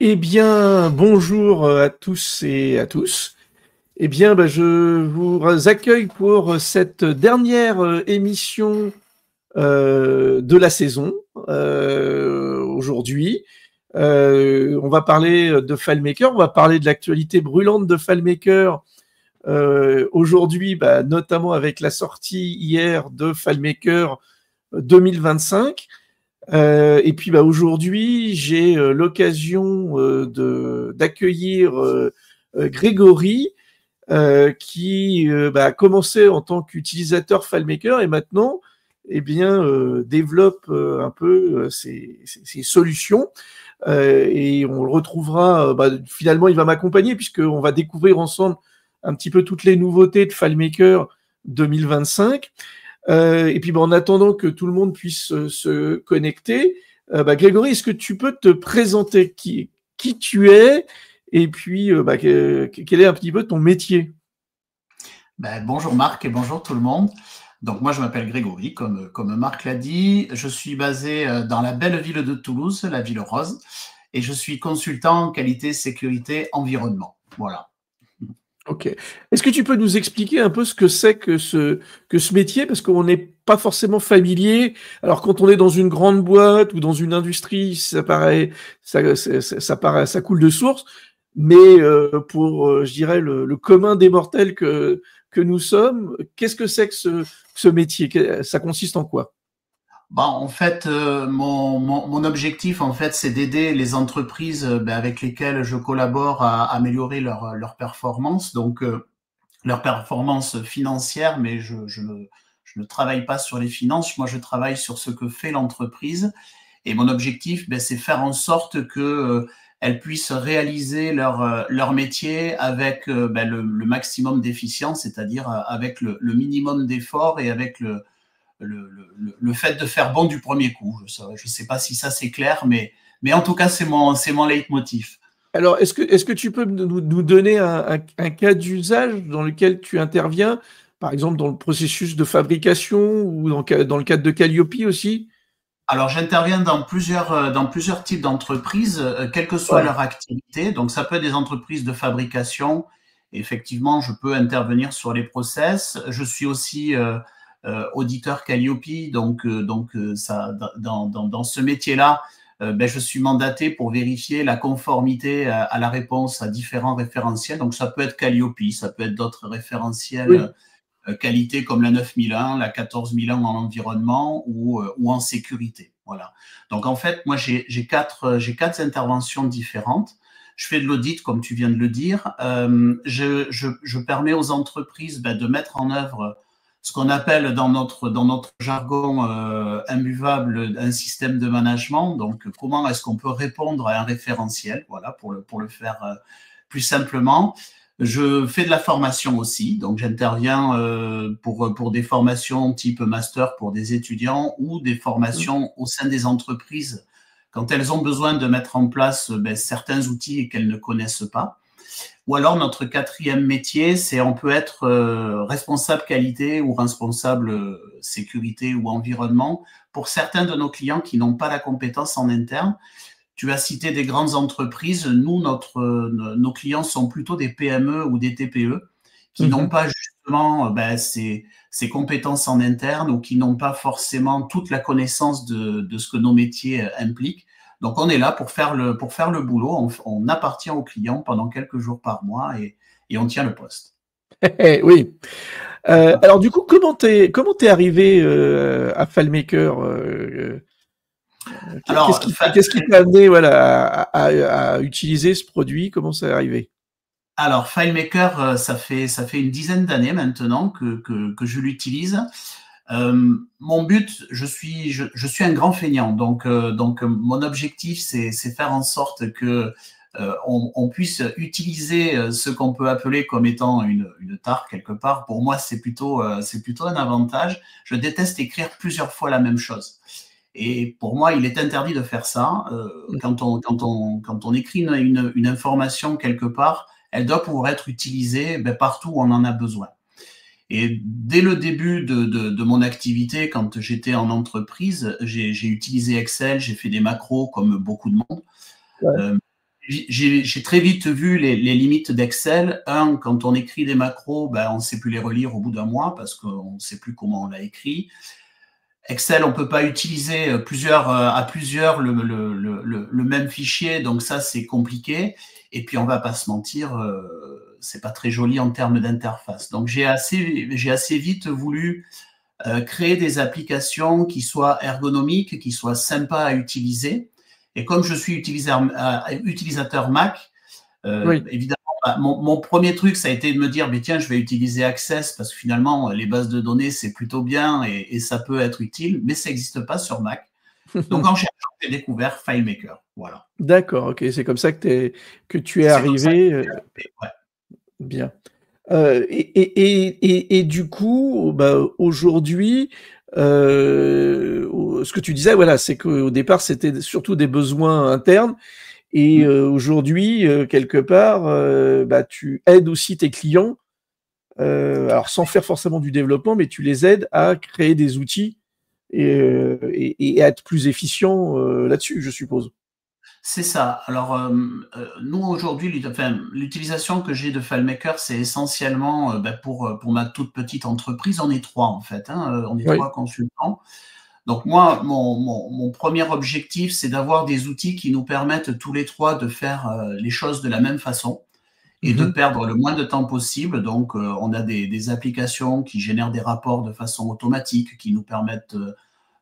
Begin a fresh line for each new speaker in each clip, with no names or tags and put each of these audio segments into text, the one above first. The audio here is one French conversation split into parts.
Eh bien, bonjour à tous et à tous. Eh bien, je vous accueille pour cette dernière émission de la saison aujourd'hui. On va parler de FileMaker, on va parler de l'actualité brûlante de FileMaker aujourd'hui, notamment avec la sortie hier de FileMaker 2025. Et puis aujourd'hui, j'ai l'occasion d'accueillir Grégory, qui a commencé en tant qu'utilisateur FileMaker et maintenant développe un peu ses solutions. Et on le retrouvera, finalement il va m'accompagner puisqu'on va découvrir ensemble un petit peu toutes les nouveautés de FileMaker 2025. Et puis en attendant que tout le monde puisse se connecter, Grégory, est-ce que tu peux te présenter qui tu es et puis quel est un petit peu ton métier?
Bonjour Marc et bonjour tout le monde. Donc moi je m'appelle Grégory, comme Marc l'a dit. Je suis basé dans la belle ville de Toulouse, la ville rose, et je suis consultant qualité, sécurité, environnement. Voilà.
Ok. Est-ce que tu peux nous expliquer un peu ce que c'est que ce métier? Parce qu'on n'est pas forcément familier. Alors, quand on est dans une grande boîte ou dans une industrie, ça paraît, ça coule de source. Mais pour, je dirais, le commun des mortels que nous sommes, qu'est-ce que c'est que ce métier? Ça consiste en quoi?
En fait, mon objectif, en fait, c'est d'aider les entreprises avec lesquelles je collabore à améliorer leur performance. Donc, leur performance financière, mais je ne travaille pas sur les finances. Moi, je travaille sur ce que fait l'entreprise. Et mon objectif, c'est faire en sorte que elles puissent réaliser leur métier avec le maximum d'efficience, c'est-à-dire avec le minimum d'efforts et avec le fait de faire bon du premier coup. Je ne sais pas si ça c'est clair, mais en tout cas, c'est mon leitmotiv.
Alors, est-ce que tu peux nous donner un cas d'usage dans lequel tu interviens, par exemple dans le processus de fabrication ou dans le cadre de Calliope aussi?
Alors, j'interviens dans plusieurs types d'entreprises, quelle que soit
Ouais.
leur activité. Donc, ça peut être des entreprises de fabrication. Effectivement, je peux intervenir sur les process. Je suis aussi auditeur Calliope. Ça, dans ce métier-là, je suis mandaté pour vérifier la conformité à la réponse à différents référentiels. Donc, ça peut être Calliope, ça peut être d'autres référentiels
Oui.
qualité comme la 9001, la 14001 en environnement ou en sécurité. Voilà. Donc en fait, moi j'ai quatre interventions différentes. Je fais de l'audit, comme tu viens de le dire. Je permets aux entreprises de mettre en œuvre ce qu'on appelle dans notre jargon imbuvable un système de management. Donc comment est-ce qu'on peut répondre à un référentiel, voilà, pour le faire plus simplement. Je fais de la formation aussi, donc j'interviens pour des formations type master pour des étudiants ou des formations au sein des entreprises quand elles ont besoin de mettre en place certains outils et qu'elles ne connaissent pas. Ou alors notre quatrième métier, c'est on peut être responsable qualité ou responsable sécurité ou environnement pour certains de nos clients qui n'ont pas la compétence en interne. Tu as cité des grandes entreprises. Nous, nos clients sont plutôt des PME ou des TPE qui n'ont
Mhm.
pas justement ces compétences en interne ou qui n'ont pas forcément toute la connaissance de ce que nos métiers impliquent. Donc, on est là pour faire le boulot. On appartient aux clients pendant quelques jours par mois et on tient le poste.
Oui. Alors du coup, comment t'es arrivé à FileMaker?
Alors,
Qu'est-ce qui t'a amené voilà, à utiliser ce produit? Comment ça est arrivé?
FileMaker, ça fait une dizaine d'années maintenant que je l'utilise. Mon but, je suis un grand feignant, donc mon objectif, c'est faire en sorte que on puisse utiliser ce qu'on peut appeler comme étant une tare quelque part. Pour moi, c'est plutôt un avantage. Je déteste écrire plusieurs fois la même chose. Et pour moi, il est interdit de faire ça. Quand on écrit une information quelque part, elle doit pouvoir être utilisée partout où on en a besoin. Et dès le début de mon activité, quand j'étais en entreprise, j'ai utilisé Excel, j'ai fait des macros comme beaucoup de monde.
Ouais.
Euh, J'ai très vite vu les limites d'Excel. Quand on écrit des macros, ben, on ne sait plus les relire au bout d'un mois parce qu'on ne sait plus comment on l'a écrit. Excel, on ne peut pas utiliser à plusieurs le même fichier, donc ça, c'est compliqué. Et puis, on ne va pas se mentir, c'est pas très joli en termes d'interface. Donc, j'ai assez vite voulu créer des applications qui soient ergonomiques, qui soient sympas à utiliser. Et comme je suis utilisateur Mac, évidemment, mon premier truc, ça a été de me dire, mais tiens, je vais utiliser Access parce que finalement, les bases de données, c'est plutôt bien et ça peut être utile, mais ça n'existe pas sur Mac. Donc, en cherchant, j'ai découvert FileMaker. Voilà.
D'accord, ok, c'est comme ça que tu es arrivé.
Ouais.
Bien. Et du coup, bah, aujourd'hui, ce que tu disais, voilà, c'est qu'au départ, c'était surtout des besoins internes. Et aujourd'hui, quelque part, bah, tu aides aussi tes clients, alors sans faire forcément du développement, mais tu les aides à créer des outils et à être plus efficients là-dessus, je suppose.
C'est ça. Alors, nous, aujourd'hui, l'utilisation que j'ai de FileMaker, c'est essentiellement pour ma toute petite entreprise. On est 3, en fait. On est
Oui.
3 consultants. Donc, moi, mon premier objectif, c'est d'avoir des outils qui nous permettent tous les 3 de faire les choses de la même façon et de perdre le moins de temps possible. Donc, on a des applications qui génèrent des rapports de façon automatique, qui nous permettent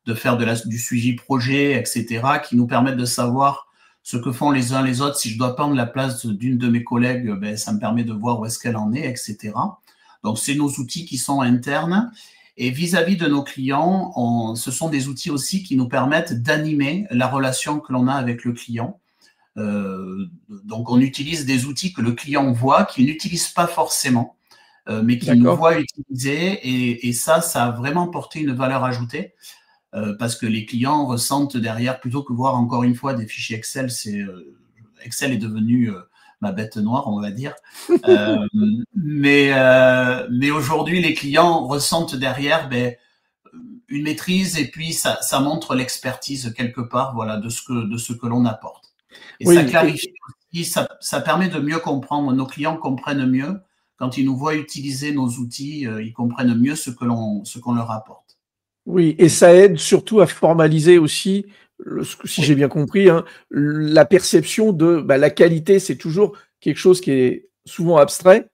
de faire du suivi projet, etc., qui nous permettent de savoir ce que font les uns les autres. Si je dois prendre la place d'une de mes collègues, ben, ça me permet de voir où est-ce qu'elle en est, etc. Donc, c'est nos outils qui sont internes. Et vis-à-vis de nos clients, ce sont des outils aussi qui nous permettent d'animer la relation que l'on a avec le client. Donc, on utilise des outils que le client voit, qu'il n'utilise pas forcément, mais qu'il nous voit utiliser. Et ça a vraiment porté une valeur ajoutée. Parce que les clients ressentent derrière, plutôt que voir encore une fois des fichiers Excel, Excel est devenu ma bête noire, on va dire. Mais aujourd'hui, les clients ressentent derrière une maîtrise et puis ça montre l'expertise quelque part, voilà, de ce que l'on apporte. Et ça clarifie aussi, ça permet de mieux comprendre. Nos clients comprennent mieux quand ils nous voient utiliser nos outils, ils comprennent mieux ce qu'on leur apporte.
Oui, et ça aide surtout à formaliser aussi, si j'ai bien compris, hein, la perception de bah, la qualité, c'est toujours quelque chose qui est souvent abstrait.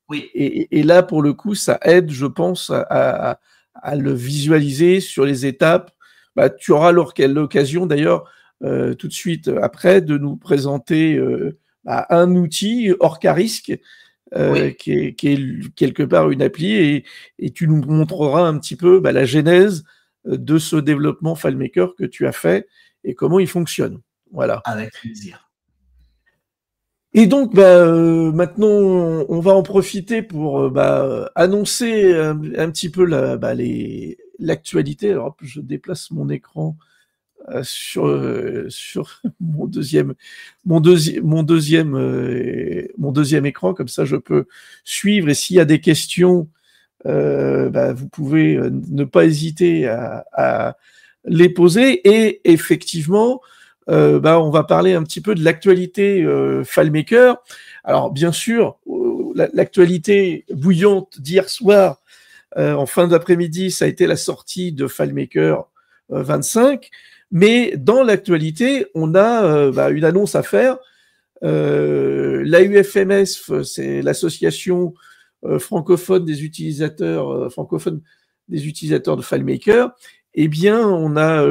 Oui.
Et là, pour le coup, ça aide, je pense, à le visualiser sur les étapes. Bah, tu auras l'occasion, d'ailleurs, tout de suite après, de nous présenter un outil, Orcarisque, qui est quelque part une appli, et tu nous montreras un petit peu la genèse de ce développement FileMaker que tu as fait et comment il fonctionne. Voilà.
Avec plaisir.
Et donc, maintenant, on va en profiter pour annoncer un petit peu l'actualité. Alors, je déplace mon écran sur mon deuxième écran, comme ça je peux suivre, et s'il y a des questions, vous pouvez ne pas hésiter à les poser. Et effectivement, on va parler un petit peu de l'actualité FileMaker. Alors bien sûr, l'actualité bouillante d'hier soir, en fin d'après-midi, ça a été la sortie de FileMaker 25. Mais dans l'actualité, on a une annonce à faire. L'AUFMS, c'est l'association francophone des utilisateurs de FileMaker. Eh bien, on a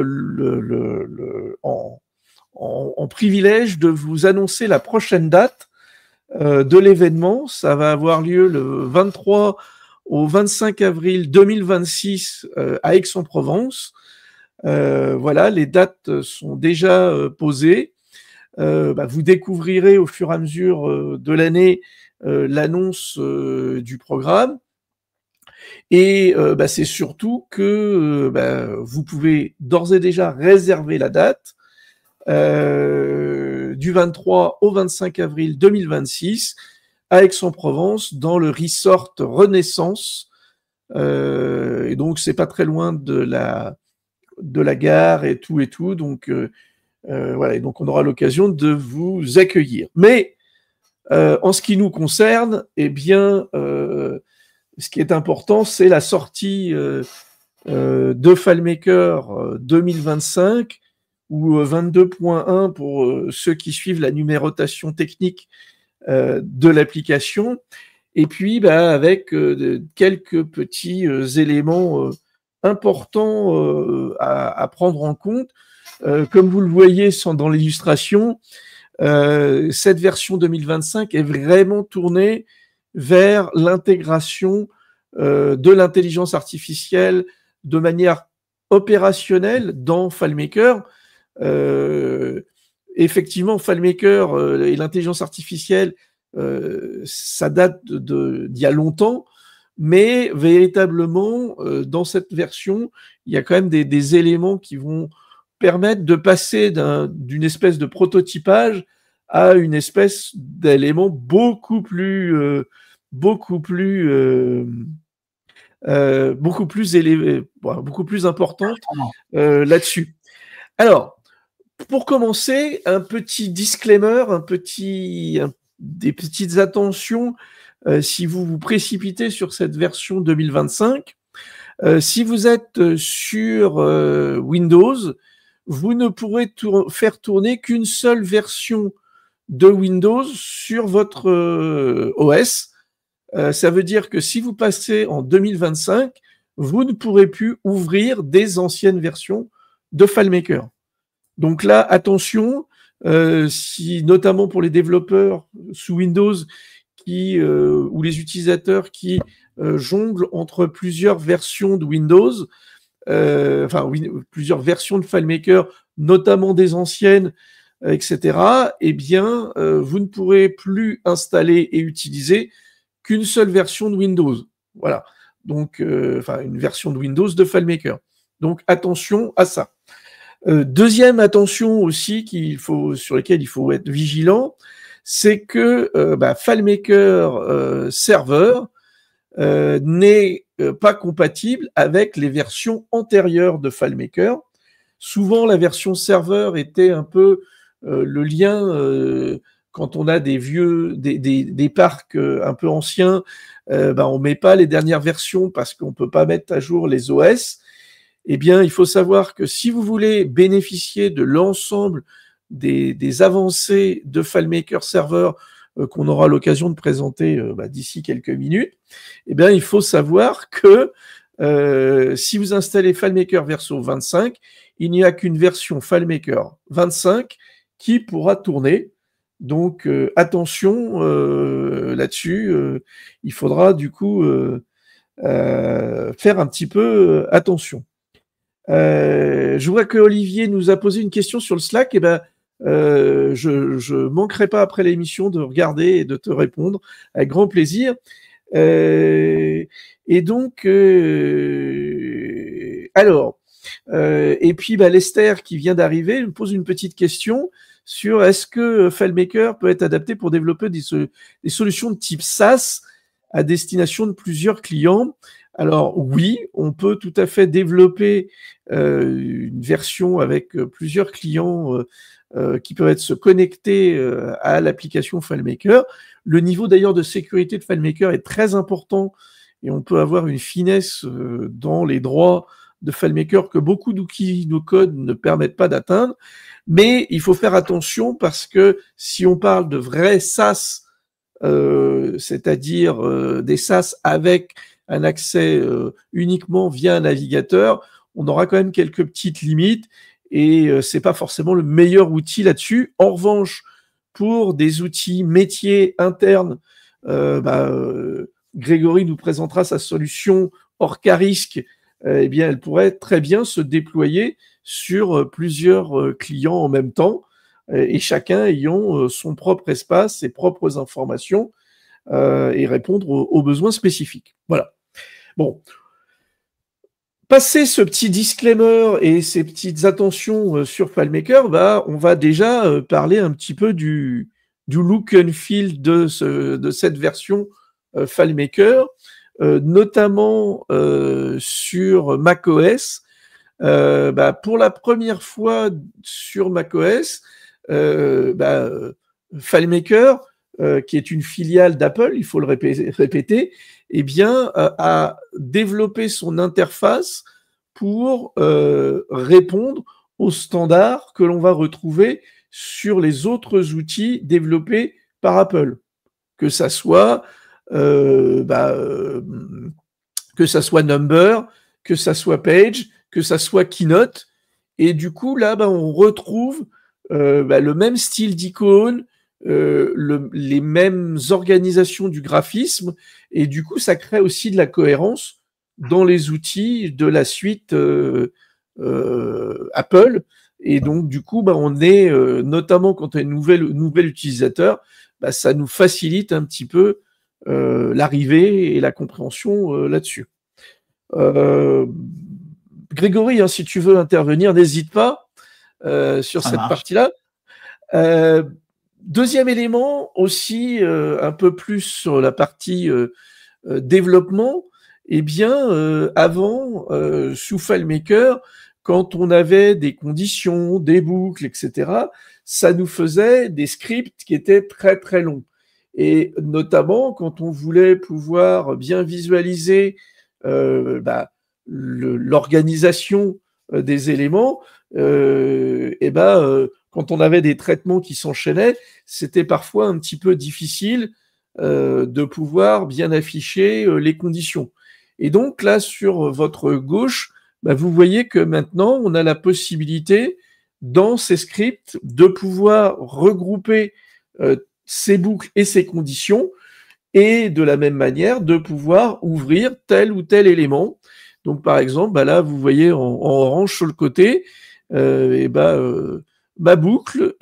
en privilège de vous annoncer la prochaine date de l'événement. Ça va avoir lieu le 23 au 25 avril 2026 à Aix-en-Provence. Voilà, les dates sont déjà posées. Vous découvrirez au fur et à mesure de l'année l'annonce du programme. Et c'est surtout que vous pouvez d'ores et déjà réserver la date du 23 au 25 avril 2026 à Aix-en-Provence dans le resort Renaissance. Et donc, c'est pas très loin de la gare et tout. Donc, Voilà, et donc on aura l'occasion de vous accueillir. Mais en ce qui nous concerne, eh bien, ce qui est important, c'est la sortie de FileMaker 2025 ou 22.1 pour ceux qui suivent la numérotation technique de l'application. Et puis, avec quelques petits éléments importants à prendre en compte. Comme vous le voyez dans l'illustration, cette version 2025 est vraiment tournée vers l'intégration de l'intelligence artificielle de manière opérationnelle dans FileMaker. Effectivement, FileMaker et l'intelligence artificielle, ça date d'il y a longtemps, mais véritablement, dans cette version, il y a quand même des éléments qui vont permettre de passer d'une espèce de prototypage à une espèce d'élément beaucoup plus élevé, beaucoup plus importante là-dessus. Alors, pour commencer, un petit disclaimer, des petites attentions si vous vous précipitez sur cette version 2025. Si vous êtes sur Windows, vous ne pourrez faire tourner qu'une seule version de Windows sur votre OS. Ça veut dire que si vous passez en 2025, vous ne pourrez plus ouvrir des anciennes versions de FileMaker. Donc là, attention, notamment pour les développeurs sous Windows ou les utilisateurs qui jonglent entre plusieurs versions de Windows, plusieurs versions de FileMaker, notamment des anciennes, etc., eh bien, vous ne pourrez plus installer et utiliser qu'une seule version de Windows. Voilà. Donc, une version de Windows de FileMaker. Donc, attention à ça. Deuxième attention aussi sur laquelle il faut être vigilant, c'est que FileMaker Server n'est pas compatible avec les versions antérieures de FileMaker. Souvent, la version serveur était un peu le lien quand on a des parcs un peu anciens, on met pas les dernières versions parce qu'on peut pas mettre à jour les OS. Eh bien, il faut savoir que si vous voulez bénéficier de l'ensemble des avancées de FileMaker Server qu'on aura l'occasion de présenter d'ici quelques minutes, eh bien, il faut savoir que si vous installez FileMaker version 25, il n'y a qu'une version FileMaker 25 qui pourra tourner. Donc, attention là-dessus, il faudra du coup faire un petit peu attention. Je vois que Olivier nous a posé une question sur le Slack. Et je manquerai pas après l'émission de regarder et de te répondre avec grand plaisir. Et donc, et puis Lester qui vient d'arriver me pose une petite question sur est-ce que FileMaker peut être adapté pour développer des solutions de type SaaS à destination de plusieurs clients. Alors oui, on peut tout à fait développer une version avec plusieurs clients qui peuvent se connecter à l'application FileMaker. Le niveau d'ailleurs de sécurité de FileMaker est très important et on peut avoir une finesse dans les droits de FileMaker que beaucoup d'outils no-code ne permettent pas d'atteindre. Mais il faut faire attention parce que si on parle de vrais SaaS, c'est-à-dire des SaaS avec un accès uniquement via un navigateur, on aura quand même quelques petites limites et c'est pas forcément le meilleur outil là-dessus. En revanche, pour des outils métiers internes, Grégory nous présentera sa solution Orcarisk. Eh bien, elle pourrait très bien se déployer sur plusieurs clients en même temps et chacun ayant son propre espace, ses propres informations et répondre aux besoins spécifiques. Voilà. Bon. Passé ce petit disclaimer et ces petites attentions sur FileMaker, on va déjà parler un petit peu du look and feel de cette version FileMaker, notamment sur macOS. Pour la première fois sur macOS, FileMaker, qui est une filiale d'Apple, il faut le répéter, eh bien, a développé son interface pour répondre aux standards que l'on va retrouver sur les autres outils développés par Apple, que ça soit Number, que ça soit Page, que ça soit Keynote. Et du coup, là, on retrouve le même style d'icône, les mêmes organisations du graphisme, et du coup, ça crée aussi de la cohérence dans les outils de la suite Apple. Et donc, du coup, on est, notamment quand on est nouvel utilisateur, ça nous facilite un petit peu l'arrivée et la compréhension là-dessus. Grégory, hein, si tu veux intervenir, n'hésite pas sur cette partie-là. Deuxième élément, aussi un peu plus sur la partie développement, eh bien, avant, sous FileMaker, quand on avait des conditions, des boucles, etc., ça nous faisait des scripts qui étaient très, très longs. Et notamment, quand on voulait pouvoir bien visualiser l'organisation des éléments, quand on avait des traitements qui s'enchaînaient, c'était parfois un petit peu difficile de pouvoir bien afficher les conditions. Et donc là, sur votre gauche, vous voyez que maintenant, on a la possibilité, dans ces scripts, de pouvoir regrouper ces boucles et ces conditions, et de la même manière, de pouvoir ouvrir tel ou tel élément. Donc, par exemple, là, vous voyez en orange sur le côté, ma boucle,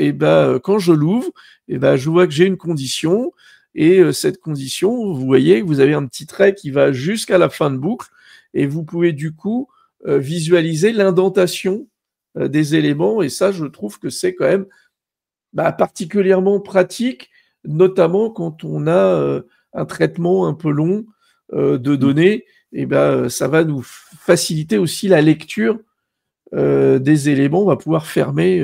quand je l'ouvre, je vois que j'ai une condition, et cette condition, vous voyez, vous avez un petit trait qui va jusqu'à la fin de boucle, et vous pouvez du coup visualiser l'indentation des éléments, et ça, je trouve que c'est quand même particulièrement pratique, notamment quand on a un traitement un peu long de données, ça va nous faciliter aussi la lecture des éléments. On va pouvoir fermer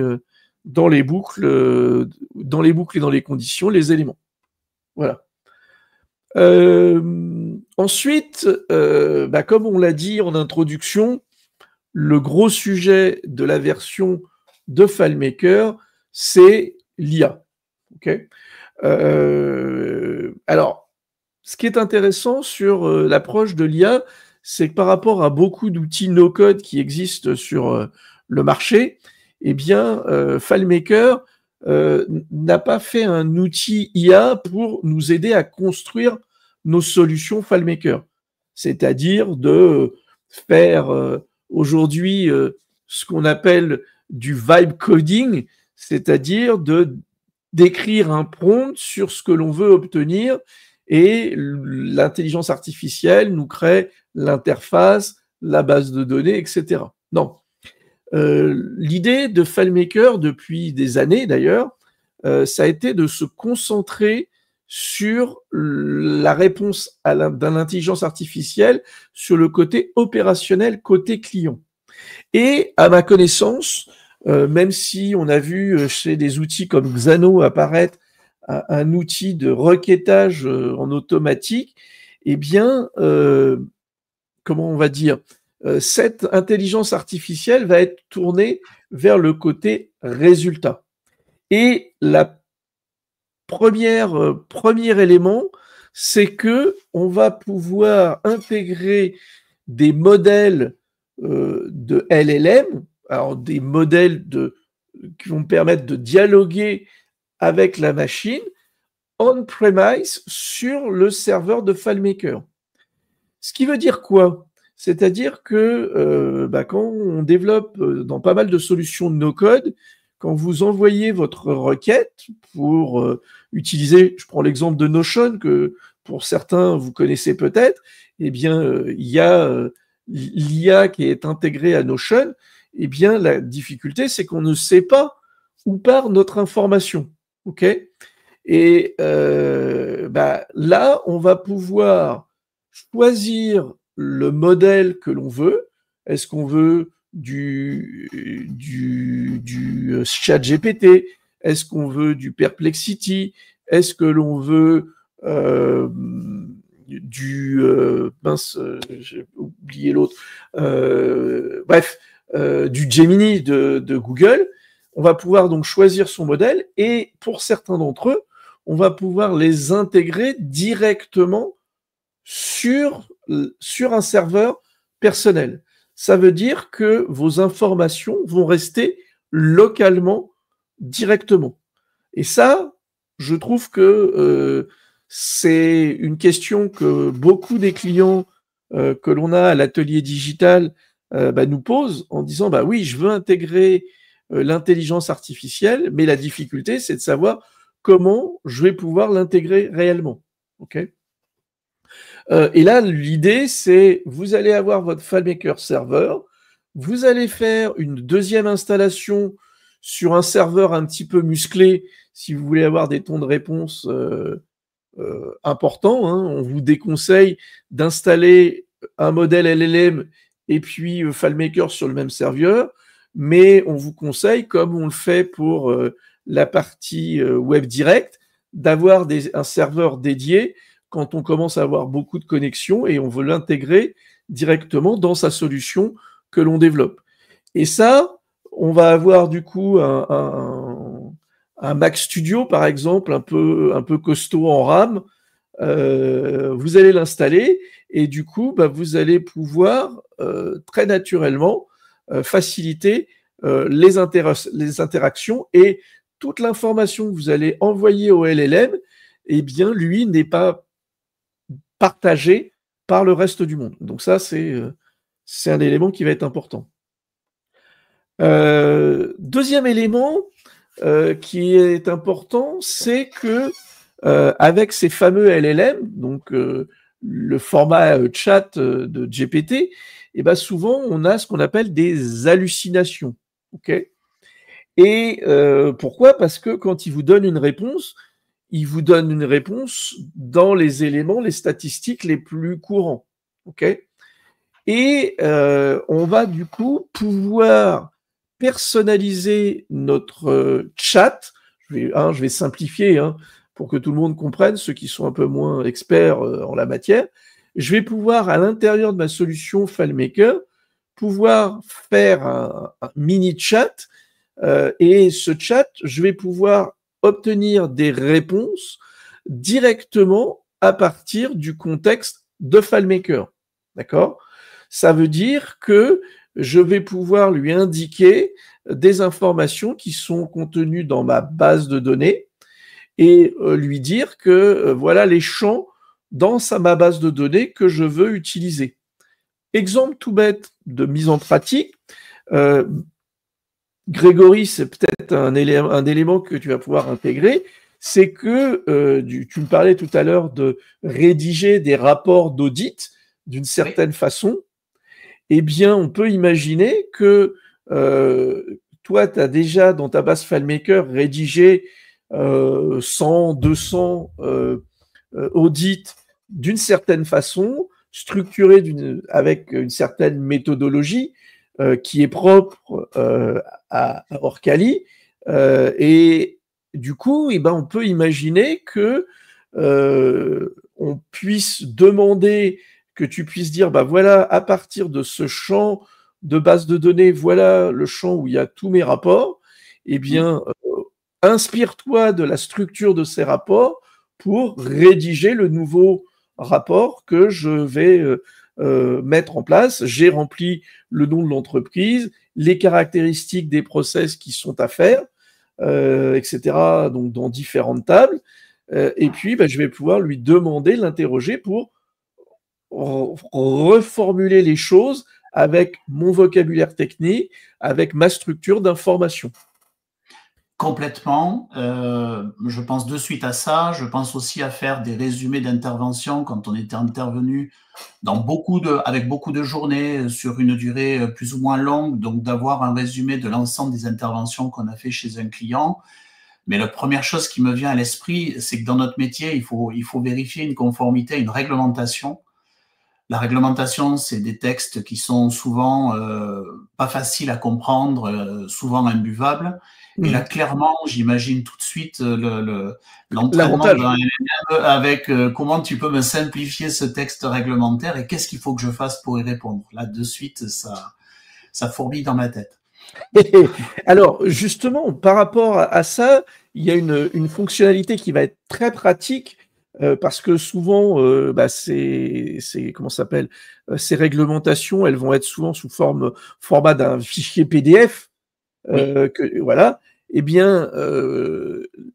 dans les boucles et dans les conditions les éléments. Voilà. Ensuite, comme on l'a dit en introduction, le gros sujet de la version de FileMaker, c'est l'IA. Okay, alors, ce qui est intéressant sur l'approche de l'IA, c'est que par rapport à beaucoup d'outils no-code qui existent sur le marché, eh bien, FileMaker n'a pas fait un outil IA pour nous aider à construire nos solutions FileMaker. C'est-à-dire de faire aujourd'hui ce qu'on appelle du vibe coding, c'est-à-dire d'écrire un prompt sur ce que l'on veut obtenir, et l'intelligence artificielle nous crée l'interface, la base de données, etc. Non. L'idée de FileMaker, depuis des années d'ailleurs, ça a été de se concentrer sur la réponse d'une intelligence artificielle sur le côté opérationnel, côté client. Et à ma connaissance, même si on a vu chez des outils comme Xano apparaître un outil de requêtage en automatique, eh bien, comment on va dire, cette intelligence artificielle va être tournée vers le côté résultat. Et le premier élément, c'est que on va pouvoir intégrer des modèles de LLM, alors des modèles qui vont permettre de dialoguer avec la machine on-premise sur le serveur de FileMaker. Ce qui veut dire quoi? C'est-à-dire que quand on développe dans pas mal de solutions de no-code, quand vous envoyez votre requête pour utiliser, je prends l'exemple de Notion, que pour certains vous connaissez peut-être, eh bien, il y a l'IA qui est intégrée à Notion. Eh bien, la difficulté, c'est qu'on ne sait pas où part notre information. OK ? Et là, on va pouvoir choisir le modèle que l'on veut. Est-ce qu'on veut du chat GPT? Est-ce qu'on veut du Perplexity? Est-ce que l'on veut mince, j'ai oublié l'autre. Bref, du Gemini de Google. On va pouvoir donc choisir son modèle et pour certains d'entre eux, on va pouvoir les intégrer directement sur un serveur personnel. Ça veut dire que vos informations vont rester localement directement. Et ça, je trouve que c'est une question que beaucoup des clients que l'on a à l'atelier digital nous posent en disant oui, je veux intégrer l'intelligence artificielle, mais la difficulté, c'est de savoir comment je vais pouvoir l'intégrer réellement. Okay, et là, l'idée, c'est vous allez avoir votre FileMaker serveur, vous allez faire une deuxième installation sur un serveur un petit peu musclé si vous voulez avoir des tons de réponse importants. Hein. On vous déconseille d'installer un modèle LLM et puis FileMaker sur le même serveur, mais on vous conseille, comme on le fait pour la partie web direct, d'avoir un serveur dédié quand on commence à avoir beaucoup de connexions et on veut l'intégrer directement dans sa solution que l'on développe. Et ça, on va avoir du coup un Mac Studio, par exemple, un peu costaud en RAM. Vous allez l'installer et du coup, vous allez pouvoir très naturellement faciliter les interactions et toute l'information que vous allez envoyer au LLM, eh bien, lui n'est pas partagé par le reste du monde. Donc ça, c'est un élément qui va être important. Deuxième élément qui est important, c'est que avec ces fameux LLM, donc le format chat de GPT, souvent on a ce qu'on appelle des hallucinations. Okay, et pourquoi? Parce que quand il vous donne une réponse, il vous donne une réponse dans les éléments, les statistiques les plus courants. Okay, et on va du coup pouvoir personnaliser notre chat. Je vais simplifier pour que tout le monde comprenne, ceux qui sont un peu moins experts en la matière. Je vais pouvoir, à l'intérieur de ma solution FileMaker, pouvoir faire un mini chat et ce chat, je vais pouvoir obtenir des réponses directement à partir du contexte de FileMaker. D'accord ? Ça veut dire que je vais pouvoir lui indiquer des informations qui sont contenues dans ma base de données et lui dire que voilà les champs dans ma base de données que je veux utiliser. Exemple tout bête de mise en pratique, Grégory, c'est peut-être un élément que tu vas pouvoir intégrer, c'est que tu me parlais tout à l'heure de rédiger des rapports d'audit d'une certaine façon. Eh bien, on peut imaginer que toi, tu as déjà dans ta base FileMaker rédigé 100, 200 audits d'une certaine façon, structurés avec une certaine méthodologie qui est propre à Orcali. Et du coup, on peut imaginer que on puisse demander que tu puisses dire, voilà, à partir de ce champ de base de données, voilà le champ où il y a tous mes rapports, eh bien, inspire-toi de la structure de ces rapports pour rédiger le nouveau rapport que je vais mettre en place. J'ai rempli le nom de l'entreprise, les caractéristiques des process qui sont à faire, etc., donc dans différentes tables. Et puis, je vais pouvoir lui demander, l'interroger pour reformuler les choses avec mon vocabulaire technique, avec ma structure d'information.
Complètement. Je pense de suite à ça. Je pense aussi à faire des résumés d'intervention quand on était intervenu avec beaucoup de journées sur une durée plus ou moins longue, donc d'avoir un résumé de l'ensemble des interventions qu'on a fait chez un client. Mais la première chose qui me vient à l'esprit, c'est que dans notre métier, il faut vérifier une conformité à une réglementation. La réglementation, c'est des textes qui sont souvent pas faciles à comprendre, souvent imbuvables. Et là, clairement, j'imagine tout de suite l'entraînement d'un LLM avec comment tu peux me simplifier ce texte réglementaire et qu'est-ce qu'il faut que je fasse pour y répondre. Là, de suite, ça fourmille dans ma tête.
Alors, justement, par rapport à ça, il y a une fonctionnalité qui va être très pratique parce que souvent, comment ça s'appelle, ces réglementations, elles vont être souvent sous format d'un fichier PDF. Voilà. Eh bien,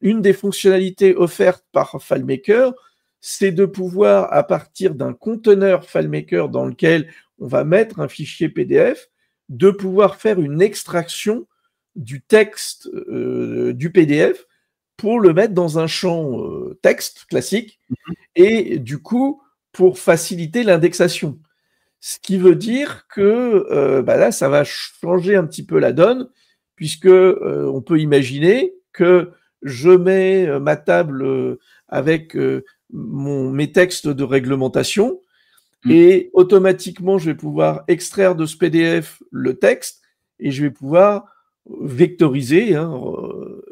une des fonctionnalités offertes par FileMaker, c'est de pouvoir, à partir d'un conteneur FileMaker dans lequel on va mettre un fichier PDF, de pouvoir faire une extraction du texte du PDF pour le mettre dans un champ texte classique et du coup pour faciliter l'indexation. Ce qui veut dire que là, ça va changer un petit peu la donne puisque on peut imaginer que je mets ma table avec mes textes de réglementation et automatiquement, je vais pouvoir extraire de ce PDF le texte et je vais pouvoir vectoriser,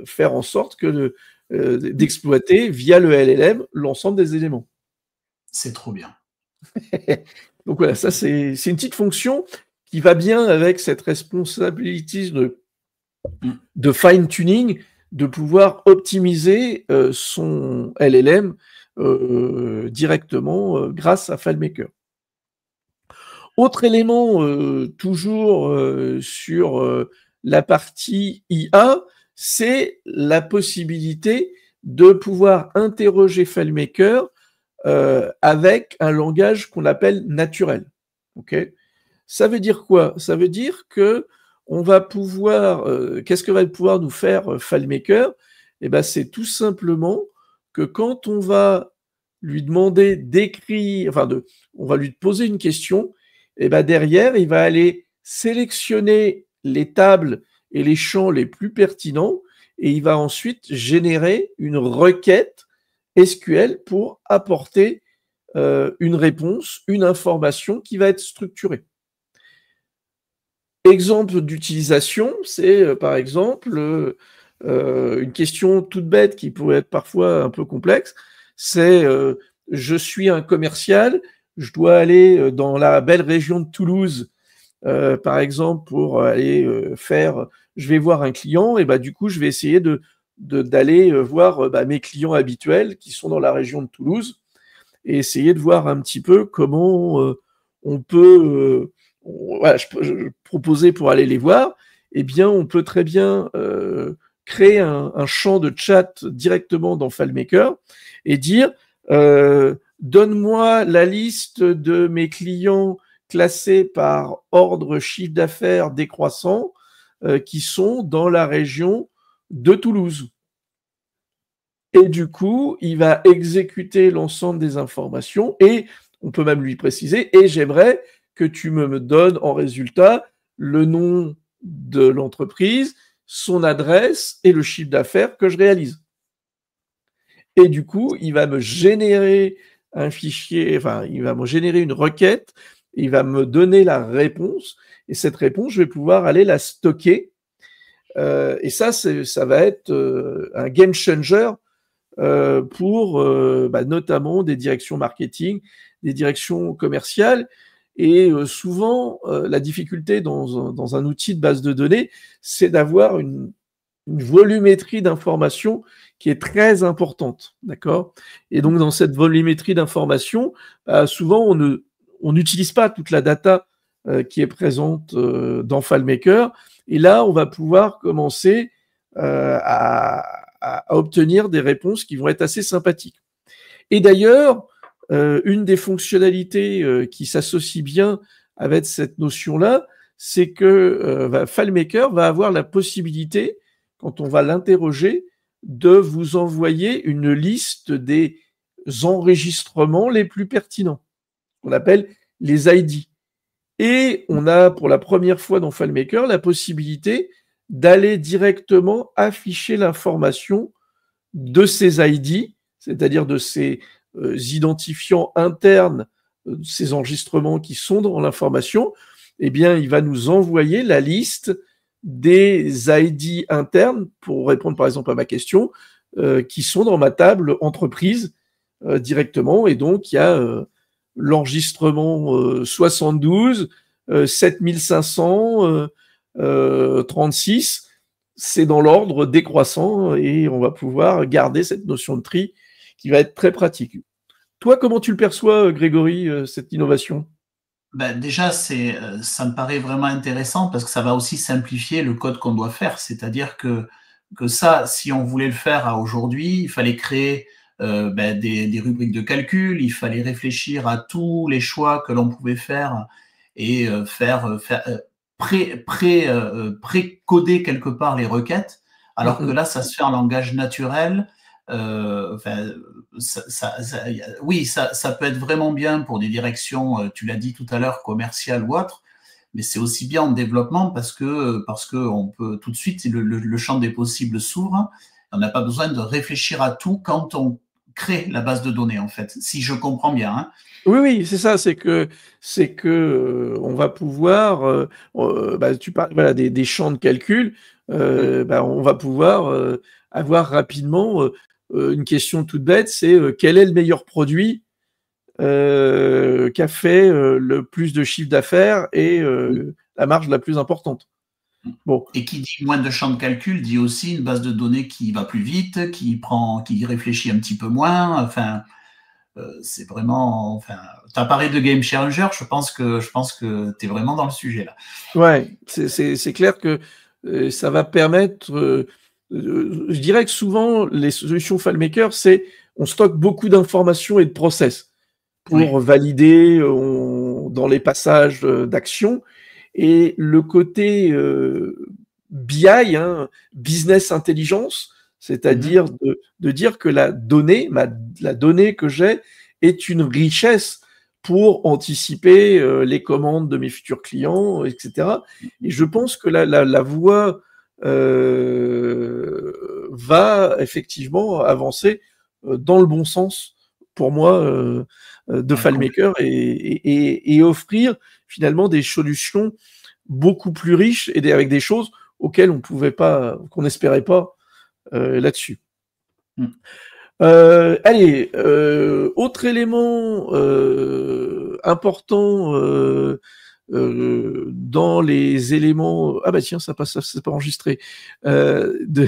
faire en sorte que d'exploiter via le LLM l'ensemble des éléments.
C'est trop bien.
Donc voilà, ça c'est une petite fonction qui va bien avec cette responsabilité de fine-tuning, de pouvoir optimiser son LLM directement grâce à FileMaker. Autre élément, toujours sur la partie IA, c'est la possibilité de pouvoir interroger FileMaker avec un langage qu'on appelle naturel. Okay ? Ça veut dire quoi? Ça veut dire que on va pouvoir, qu'est-ce que va pouvoir nous faire FileMaker? Eh ben, c'est tout simplement que quand on va lui demander d'écrire, on va lui poser une question, et ben derrière, il va aller sélectionner les tables et les champs les plus pertinents et il va ensuite générer une requête SQL pour apporter une réponse, une information qui va être structurée. Exemple d'utilisation, c'est par exemple une question toute bête qui pourrait être parfois un peu complexe, c'est je suis un commercial, je dois aller dans la belle région de Toulouse, par exemple, pour aller je vais voir un client, et du coup, je vais essayer d'aller voir mes clients habituels qui sont dans la région de Toulouse, et essayer de voir un petit peu comment on peut, je proposer pour aller les voir. Eh bien, on peut très bien créer un champ de chat directement dans FileMaker et dire donne-moi la liste de mes clients classés par ordre chiffre d'affaires décroissant qui sont dans la région de Toulouse. Et du coup, il va exécuter l'ensemble des informations et on peut même lui préciser et j'aimerais que tu me donnes en résultat le nom de l'entreprise, son adresse et le chiffre d'affaires que je réalise. Et du coup, il va me générer un fichier, il va me générer une requête, il va me donner la réponse, et cette réponse, je vais pouvoir aller la stocker. Et ça va être un game changer pour notamment des directions marketing, des directions commerciales. Et souvent, la difficulté dans un outil de base de données, c'est d'avoir une volumétrie d'informations qui est très importante, d'accord? Et donc, dans cette volumétrie d'informations, souvent, on n'utilise pas toute la data qui est présente dans FileMaker. Et là, on va pouvoir commencer à obtenir des réponses qui vont être assez sympathiques. Et d'ailleurs, une des fonctionnalités qui s'associe bien avec cette notion-là, c'est que FileMaker va avoir la possibilité, quand on va l'interroger, de vous envoyer une liste des enregistrements les plus pertinents, qu'on appelle les ID. Et on a, pour la première fois dans FileMaker, la possibilité d'aller directement afficher l'information de ces ID, c'est-à-dire de ces identifiants internes ces enregistrements qui sont dans l'information, eh bien, il va nous envoyer la liste des ID internes, pour répondre par exemple à ma question, qui sont dans ma table entreprise directement. Et donc, il y a l'enregistrement 72, 7536, c'est dans l'ordre décroissant et on va pouvoir garder cette notion de tri qui va être très pratique. Toi, comment tu le perçois, Grégory, cette innovation ?
Ben déjà, ça me paraît vraiment intéressant parce que ça va aussi simplifier le code qu'on doit faire. C'est-à-dire que ça, si on voulait le faire à aujourd'hui, il fallait créer des rubriques de calcul, il fallait réfléchir à tous les choix que l'on pouvait faire et pré-coder quelque part les requêtes, alors que là, ça se fait en langage naturel. Oui, ça peut être vraiment bien pour des directions, tu l'as dit tout à l'heure, commerciales ou autres, mais c'est aussi bien en développement parce que on peut tout de suite, le champ des possibles s'ouvre. On n'a pas besoin de réfléchir à tout quand on crée la base de données, en fait, si je comprends bien. Hein.
Oui, c'est ça, c'est que on va pouvoir, tu parles voilà, des champs de calcul, on va pouvoir avoir rapidement une question toute bête, c'est quel est le meilleur produit qui a fait le plus de chiffre d'affaires et la marge la plus importante.
Bon. Et qui dit moins de champs de calcul dit aussi une base de données qui va plus vite, qui réfléchit un petit peu moins. Enfin, c'est vraiment. Enfin, tu as parlé de game changer. Je pense que tu es vraiment dans le sujet là.
Ouais, c'est clair que ça va permettre. Je dirais que souvent les solutions FileMaker, c'est on stocke beaucoup d'informations et de process pour valider dans les passages d'action. Et le côté BI, hein, business intelligence, c'est-à-dire de dire que la donnée que j'ai est une richesse pour anticiper les commandes de mes futurs clients, etc. Et je pense que la voie va effectivement avancer dans le bon sens, pour moi, de FileMaker et offrir finalement des solutions beaucoup plus riches et avec des choses auxquelles qu'on n'espérait pas là-dessus. Allez, autre élément important dans les éléments. Ah bah tiens, ça passe, c'est pas enregistré. De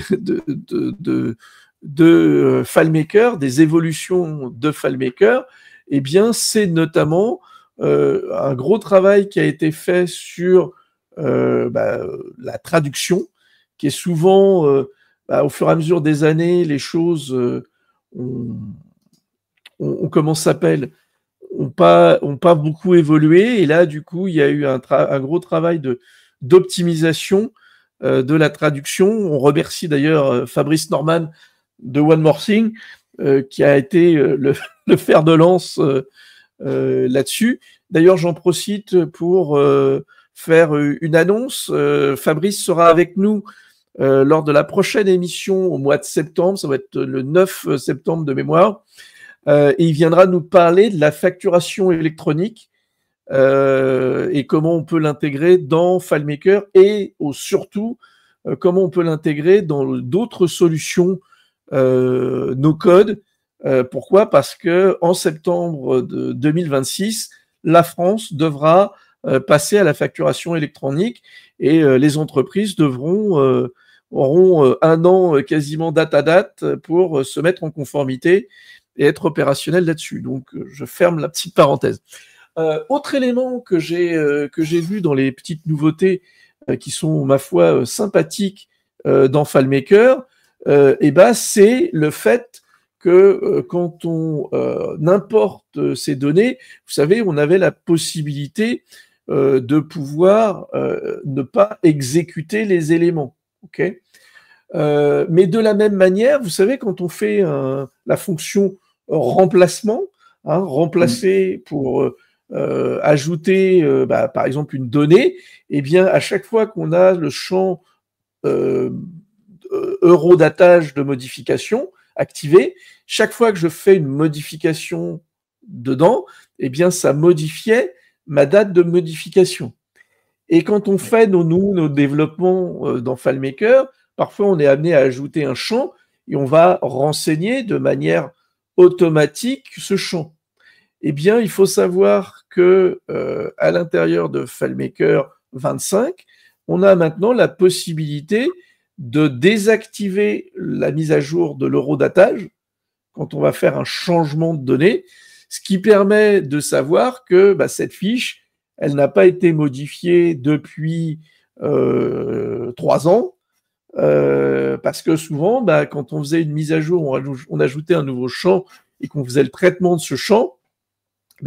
FileMaker, des évolutions de FileMaker, eh bien, c'est notamment un gros travail qui a été fait sur la traduction, qui est souvent, au fur et à mesure des années, les choses comment s'appelle, ont pas beaucoup évolué. Et là, du coup, il y a eu un gros travail d'optimisation de la traduction. On remercie d'ailleurs Fabrice Norman de One More Thing, qui a été le fer de lance là-dessus. D'ailleurs, j'en profite pour faire une annonce. Fabrice sera avec nous lors de la prochaine émission au mois de septembre. Ça va être le 9 septembre de mémoire. Et il viendra nous parler de la facturation électronique et comment on peut l'intégrer dans FileMaker et surtout comment on peut l'intégrer dans d'autres solutions no-code. Pourquoi ? Parce que en septembre de 2026, la France devra passer à la facturation électronique et les entreprises auront un an quasiment date à date pour se mettre en conformité et être opérationnel là-dessus. Donc, je ferme la petite parenthèse. Autre élément que j'ai vu dans les petites nouveautés qui sont, ma foi, sympathiques dans FileMaker, c'est le fait que quand on importe ces données, vous savez, on avait la possibilité de pouvoir ne pas exécuter les éléments. Okay, mais de la même manière, vous savez, quand on fait la fonction remplacement, remplacer pour ajouter, par exemple, une donnée, eh bien, à chaque fois qu'on a le champ eurodatage de modification activé, chaque fois que je fais une modification dedans, eh bien, ça modifiait ma date de modification. Et quand on fait nos développements dans FileMaker, parfois on est amené à ajouter un champ et on va renseigner de manière automatique ce champ. Eh bien, il faut savoir que à l'intérieur de FileMaker 25, on a maintenant la possibilité de désactiver la mise à jour de l'horodatage quand on va faire un changement de données, ce qui permet de savoir que cette fiche, elle n'a pas été modifiée depuis 3 ans, parce que souvent, quand on faisait une mise à jour, on ajoutait un nouveau champ et qu'on faisait le traitement de ce champ,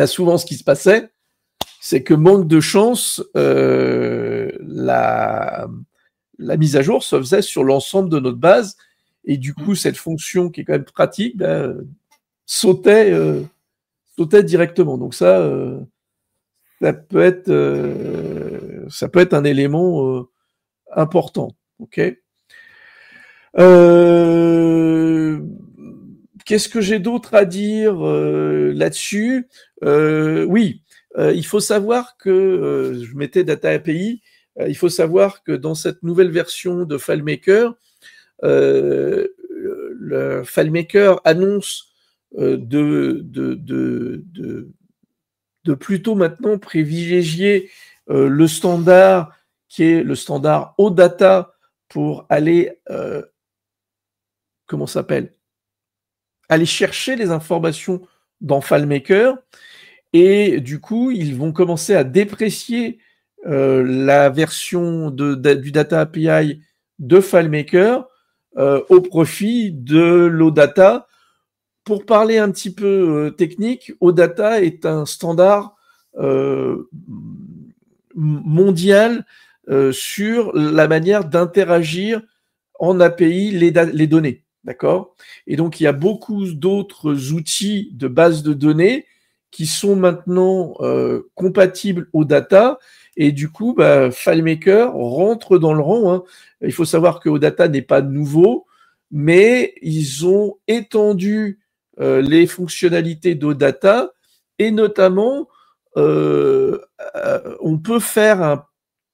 souvent ce qui se passait, c'est que manque de chance, la mise à jour se faisait sur l'ensemble de notre base, et du coup, cette fonction qui est quand même pratique, sautait directement. Donc ça peut être un élément important. Ok. Qu'est-ce que j'ai d'autre à dire là-dessus? Oui, il faut savoir que je mettais Data API. Il faut savoir que dans cette nouvelle version de FileMaker, le FileMaker annonce de plutôt maintenant privilégier le standard qui est le standard OData pour aller aller chercher les informations dans FileMaker, et du coup ils vont commencer à déprécier la version du Data API de FileMaker au profit de l'OData. Pour parler un petit peu technique, OData est un standard mondial sur la manière d'interagir en API les données. D'accord? Et donc, il y a beaucoup d'autres outils de base de données qui sont maintenant compatibles OData, et du coup, FileMaker rentre dans le rang. Hein. Il faut savoir que OData n'est pas nouveau, mais ils ont étendu les fonctionnalités d'OData, et notamment, on peut faire un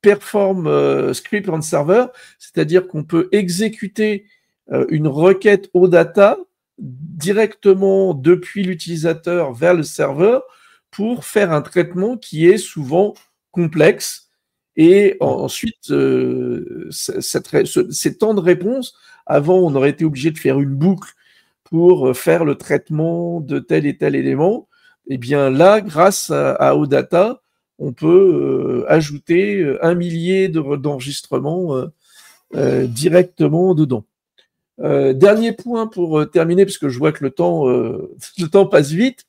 perform script on server, c'est-à-dire qu'on peut exécuter une requête OData directement depuis l'utilisateur vers le serveur pour faire un traitement qui est souvent complexe. Et ensuite, ces temps de réponse, avant, on aurait été obligé de faire une boucle pour faire le traitement de tel et tel élément. Et bien là, grâce à OData, on peut ajouter 1 millier d'enregistrements directement dedans. Dernier point pour terminer, parce que je vois que le temps passe vite.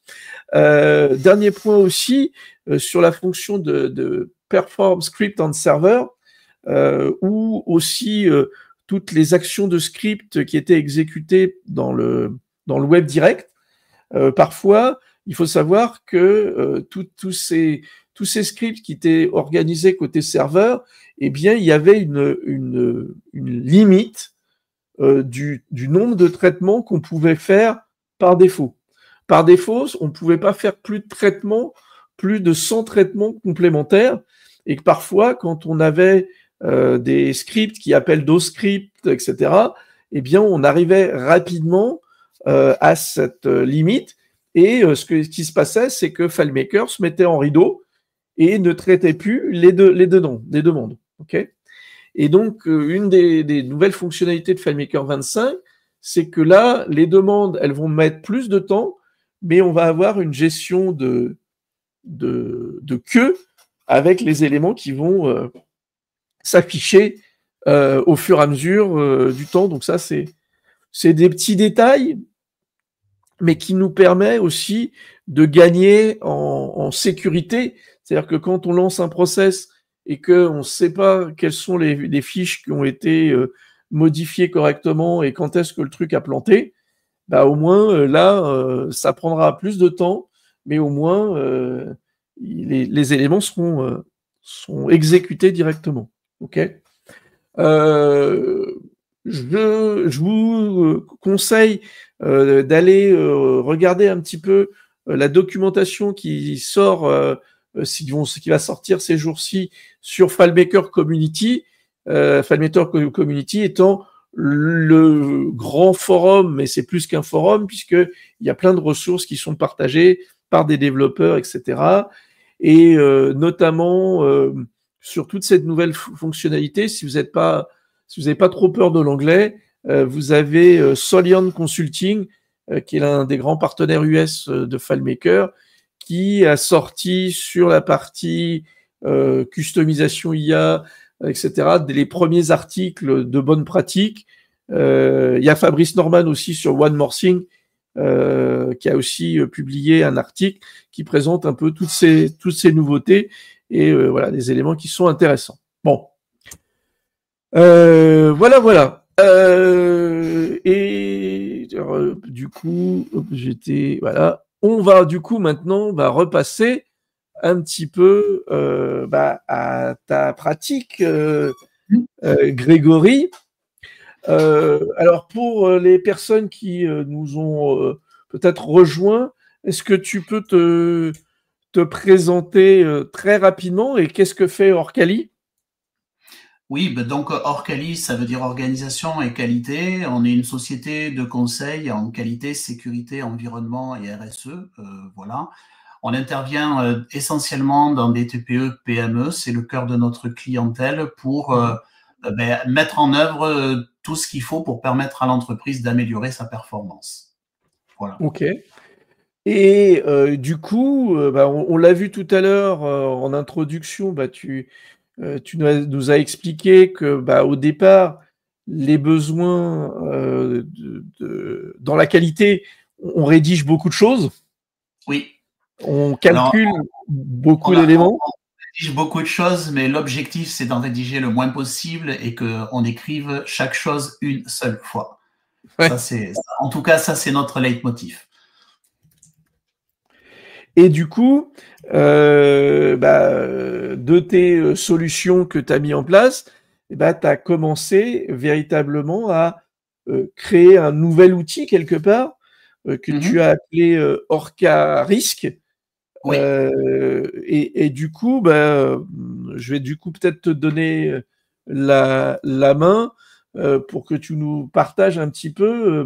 Dernier point aussi sur la fonction de Perform Script on Server, où aussi toutes les actions de script qui étaient exécutées dans le web direct. Parfois, il faut savoir que tous ces scripts qui étaient organisés côté serveur, eh bien, il y avait une limite du nombre de traitements qu'on pouvait faire par défaut. Par défaut, on ne pouvait pas faire plus de 100 traitements complémentaires, et que parfois, quand on avait des scripts qui appellent d'autres scripts, etc., eh bien, on arrivait rapidement à cette limite, et ce qui se passait, c'est que FileMaker se mettait en rideau et ne traitait plus les demandes. Okay. Et donc, une des nouvelles fonctionnalités de FileMaker 25, c'est que là, les demandes, elles vont mettre plus de temps, mais on va avoir une gestion de queue avec les éléments qui vont s'afficher au fur et à mesure du temps. Donc ça, c'est des petits détails, mais qui nous permet aussi de gagner en sécurité. C'est-à-dire que quand on lance un process et qu'on ne sait pas quelles sont les fiches qui ont été modifiées correctement et quand est-ce que le truc a planté, au moins là, ça prendra plus de temps, mais au moins les éléments seront exécutés directement. Ok. Je vous conseille d'aller regarder un petit peu la documentation qui sort, qui va sortir ces jours-ci sur FileMaker Community, FileMaker Community étant le grand forum, mais c'est plus qu'un forum, puisqu'il y a plein de ressources qui sont partagées par des développeurs, etc. Et notamment sur toute cette nouvelle fonctionnalité, si vous n'avez pas trop peur de l'anglais, vous avez Solian Consulting, qui est l'un des grands partenaires US de FileMaker, qui a sorti sur la partie customisation IA, etc., les premiers articles de bonnes pratiques. Il y a Fabrice Norman aussi sur One More Thing, qui a aussi publié un article qui présente un peu toutes ces nouveautés et voilà, des éléments qui sont intéressants. Bon. Voilà. Du coup, voilà. On va du coup maintenant repasser un petit peu à ta pratique, Grégory. Alors pour les personnes qui nous ont peut-être rejoints, est-ce que tu peux te présenter très rapidement et qu'est-ce que fait Orcali ?
Oui, donc Orcali, ça veut dire organisation et qualité. On est une société de conseil en qualité, sécurité, environnement et RSE. Voilà. On intervient essentiellement dans des TPE, PME. C'est le cœur de notre clientèle pour mettre en œuvre tout ce qu'il faut pour permettre à l'entreprise d'améliorer sa performance. Voilà.
Ok. Et du coup, on l'a vu tout à l'heure en introduction, tu nous as expliqué que au départ, les besoins dans la qualité, on rédige beaucoup de choses.
Oui.
On calcule beaucoup d'éléments.
On rédige beaucoup de choses, mais l'objectif, c'est d'en rédiger le moins possible et qu'on écrive chaque chose une seule fois. Ouais. En tout cas, ça, c'est notre leitmotiv.
Et du coup, de tes solutions que tu as mis en place, tu as commencé véritablement à créer un nouvel outil quelque part que tu as appelé Orca Risk.
Oui.
Et du coup, je vais du coup peut-être te donner la main pour que tu nous partages un petit peu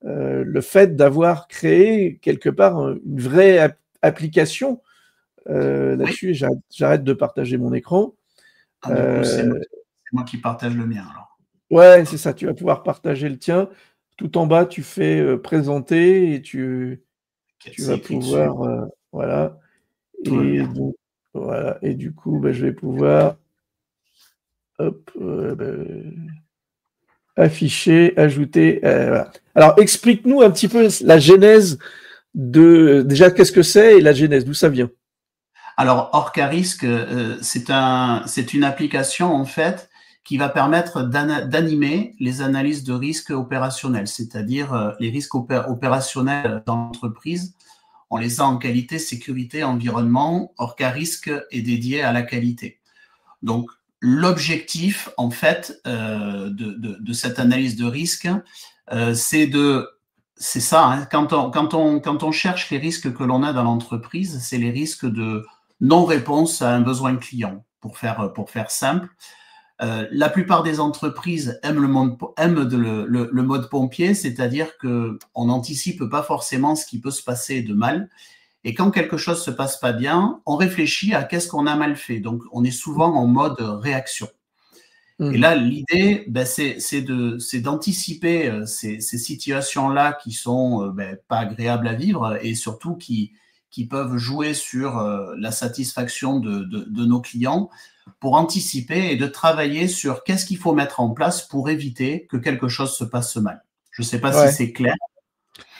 le fait d'avoir créé quelque part une vraie application là-dessus. Oui. J'arrête de partager mon écran.
Du coup, c'est moi qui partage le mien alors.
Ouais, c'est ça, tu vas pouvoir partager le tien. Tout en bas, tu fais présenter et tu vas pouvoir voilà. Et donc, voilà. Et du coup, je vais pouvoir afficher, ajouter. Voilà. Alors, explique-nous un petit peu la genèse déjà, qu'est-ce que c'est et la genèse, d'où ça vient?
Alors, Orca Risk, c'est une application en fait qui va permettre d'animer les analyses de risques opérationnels, c'est-à-dire les risques opérationnels dans l'entreprise. On les a en qualité, sécurité, environnement. Orca Risk est dédié à la qualité. Donc, l'objectif, en fait, de cette analyse de risque, c'est ça. Hein, quand on cherche les risques que l'on a dans l'entreprise, c'est les risques de non-réponse à un besoin client. Pour faire simple, la plupart des entreprises aiment le mode pompier, c'est-à-dire qu'on n'anticipe pas forcément ce qui peut se passer de mal. Et quand quelque chose se passe pas bien, on réfléchit à qu'est-ce qu'on a mal fait. Donc, on est souvent en mode réaction. Et là, l'idée, c'est d'anticiper ces situations-là qui sont pas agréables à vivre et surtout qui peuvent jouer sur la satisfaction de nos clients pour anticiper et de travailler sur qu'est-ce qu'il faut mettre en place pour éviter que quelque chose se passe mal. Je ne sais pas si c'est clair.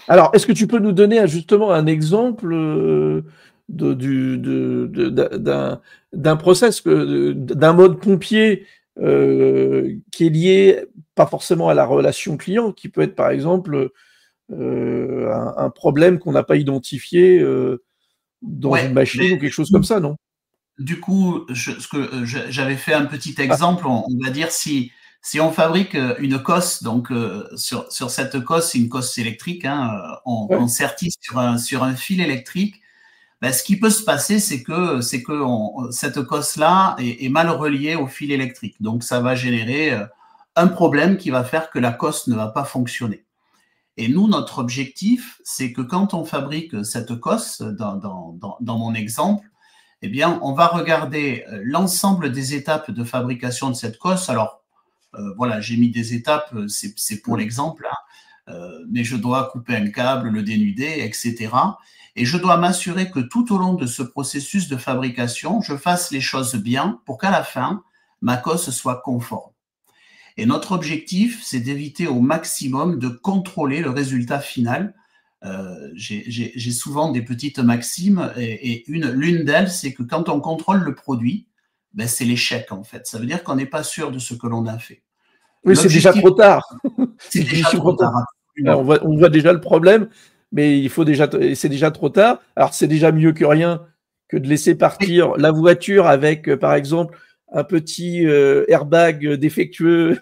Alors, est-ce que tu peux nous donner justement un exemple d'un process, d'un mode pompier qui est lié pas forcément à la relation client, qui peut être par exemple un problème qu'on n'a pas identifié dans une machine ou quelque chose comme ça, non?
Du coup, j'avais fait un petit exemple, on va dire si Si on fabrique une cosse, donc sur cette cosse, c'est une cosse électrique, hein, on sertit sur un fil électrique, ben, ce qui peut se passer, c'est que cette cosse-là est mal reliée au fil électrique. Donc, ça va générer un problème qui va faire que la cosse ne va pas fonctionner. Et nous, notre objectif, c'est que quand on fabrique cette cosse, dans mon exemple, eh bien, on va regarder l'ensemble des étapes de fabrication de cette cosse. Alors, voilà, j'ai mis des étapes, c'est pour l'exemple, hein, mais je dois couper un câble, le dénuder, etc. Et je dois m'assurer que tout au long de ce processus de fabrication, je fasse les choses bien pour qu'à la fin, ma cosse soit conforme. Et notre objectif, c'est d'éviter au maximum de contrôler le résultat final. J'ai souvent des petites maximes et l'une d'elles, c'est que quand on contrôle le produit, ben c'est l'échec en fait. Ça veut dire qu'on n'est pas sûr de ce que l'on a fait.
Oui, c'est déjà trop tard.
C'est déjà trop tard.
On voit déjà le problème, mais c'est déjà trop tard. Alors, c'est déjà mieux que rien que de laisser partir la voiture avec, par exemple, un petit airbag défectueux.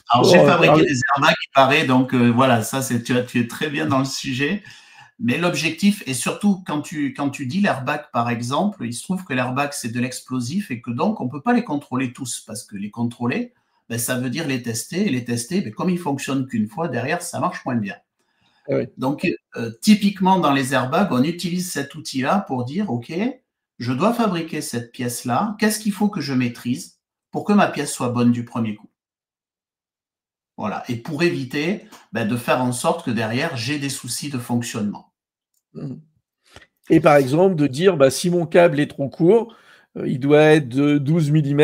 Alors, j'ai fabriqué des airbags, il paraît, donc voilà, ça, tu es très bien dans le sujet. Mais l'objectif, et surtout quand tu dis l'airbag, par exemple, il se trouve que l'airbag, c'est de l'explosif et que donc, on ne peut pas les contrôler tous, parce que les contrôler, ben, ça veut dire les tester, et les tester, ben, comme ils ne fonctionnent qu'une fois, derrière, ça marche moins bien.
Oui.
Donc, typiquement, dans les airbags, on utilise cet outil-là pour dire, OK, je dois fabriquer cette pièce-là, qu'est-ce qu'il faut que je maîtrise pour que ma pièce soit bonne du premier coup? Voilà, et pour éviter de faire en sorte que derrière, j'ai des soucis de fonctionnement.
Et par exemple, de dire, si mon câble est trop court, il doit être de 12 mm,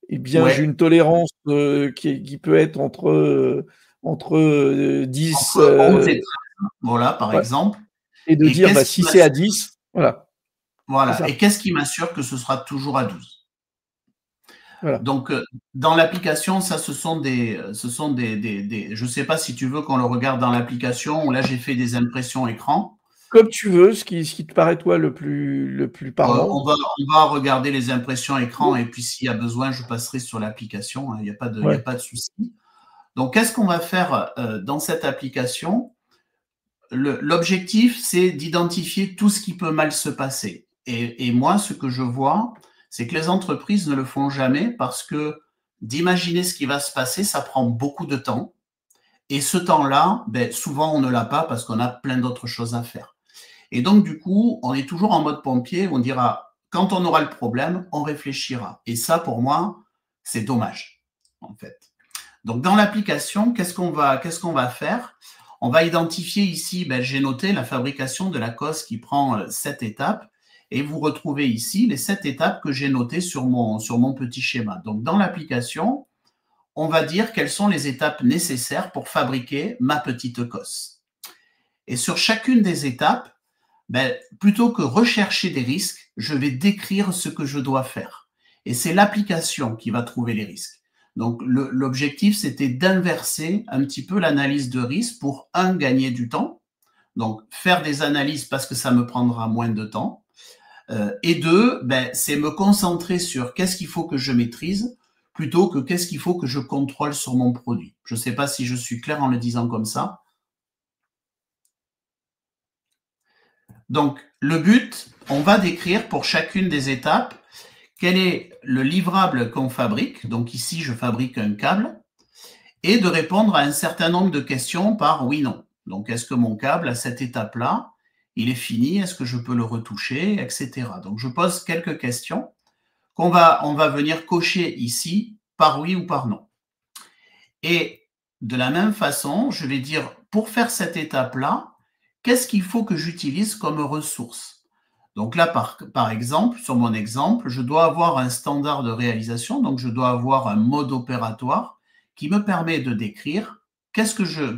eh bien, j'ai une tolérance qui peut être entre 10…
Entre 11 et 13, voilà, par exemple.
Et de dire, si c'est à 10, voilà.
Voilà, et qu'est-ce qui m'assure que ce sera toujours à 12?
Voilà.
Donc, dans l'application, ça, ce sont des je ne sais pas si tu veux qu'on le regarde dans l'application, où là, j'ai fait des impressions écran.
Comme tu veux, ce qui te paraît, toi, le plus parlant.
On va regarder les impressions écran, et puis s'il y a besoin, je passerai sur l'application, hein, il n'y a pas de souci. Donc, qu'est-ce qu'on va faire dans cette application? L'objectif, c'est d'identifier tout ce qui peut mal se passer. Et moi, ce que je vois, c'est que les entreprises ne le font jamais parce que d'imaginer ce qui va se passer, ça prend beaucoup de temps. Et ce temps-là, souvent, on ne l'a pas parce qu'on a plein d'autres choses à faire. Et donc, du coup, on est toujours en mode pompier, on dira, quand on aura le problème, on réfléchira. Et ça, pour moi, c'est dommage, en fait. Donc, dans l'application, qu'est-ce qu'on va faire? On va identifier ici, j'ai noté la fabrication de la cosse qui prend 7 étapes. Et vous retrouvez ici les 7 étapes que j'ai notées sur mon petit schéma. Donc, dans l'application, on va dire quelles sont les étapes nécessaires pour fabriquer ma petite cosse. Et sur chacune des étapes, plutôt que rechercher des risques, je vais décrire ce que je dois faire. Et c'est l'application qui va trouver les risques. Donc, l'objectif, c'était d'inverser un petit peu l'analyse de risque pour, un, gagner du temps. Donc, faire des analyses parce que ça me prendra moins de temps. Et deux, c'est me concentrer sur qu'est-ce qu'il faut que je maîtrise plutôt que qu'est-ce qu'il faut que je contrôle sur mon produit. Je ne sais pas si je suis clair en le disant comme ça. Donc, le but, on va décrire pour chacune des étapes quel est le livrable qu'on fabrique. Donc ici, je fabrique un câble et de répondre à un certain nombre de questions par oui/non. Donc, est-ce que mon câble, à cette étape-là, il est fini? Est-ce que je peux le retoucher, etc. Donc, je pose quelques questions on va venir cocher ici par oui ou par non. Et de la même façon, je vais dire, pour faire cette étape-là, qu'est-ce qu'il faut que j'utilise comme ressource? Donc là, par exemple, sur mon exemple, je dois avoir un standard de réalisation, donc je dois avoir un mode opératoire qui me permet de décrire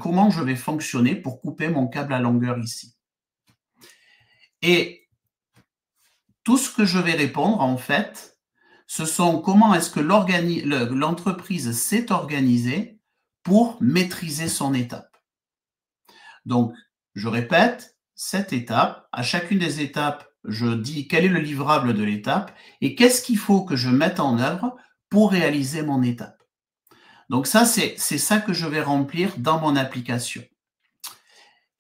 comment je vais fonctionner pour couper mon câble à longueur ici. Et tout ce que je vais répondre, en fait, ce sont comment est-ce que l'entreprise s'est organisée pour maîtriser son étape. Donc, je répète, cette étape, à chacune des étapes, je dis quel est le livrable de l'étape et qu'est-ce qu'il faut que je mette en œuvre pour réaliser mon étape. Donc ça, c'est ça que je vais remplir dans mon application.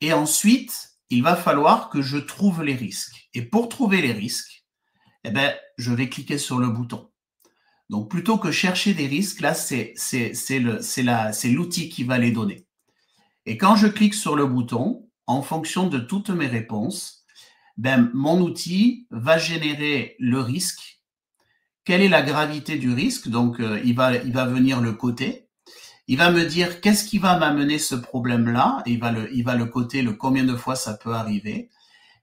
Et ensuite, il va falloir que je trouve les risques. Et pour trouver les risques, eh ben, je vais cliquer sur le bouton. Donc, plutôt que chercher des risques, là, c'est l'outil qui va les donner. Et quand je clique sur le bouton, en fonction de toutes mes réponses, ben, mon outil va générer le risque. Quelle est la gravité du risque? Donc, il va venir le coter. Il va me dire qu'est-ce qui va m'amener ce problème-là. Il va le coter, combien de fois ça peut arriver.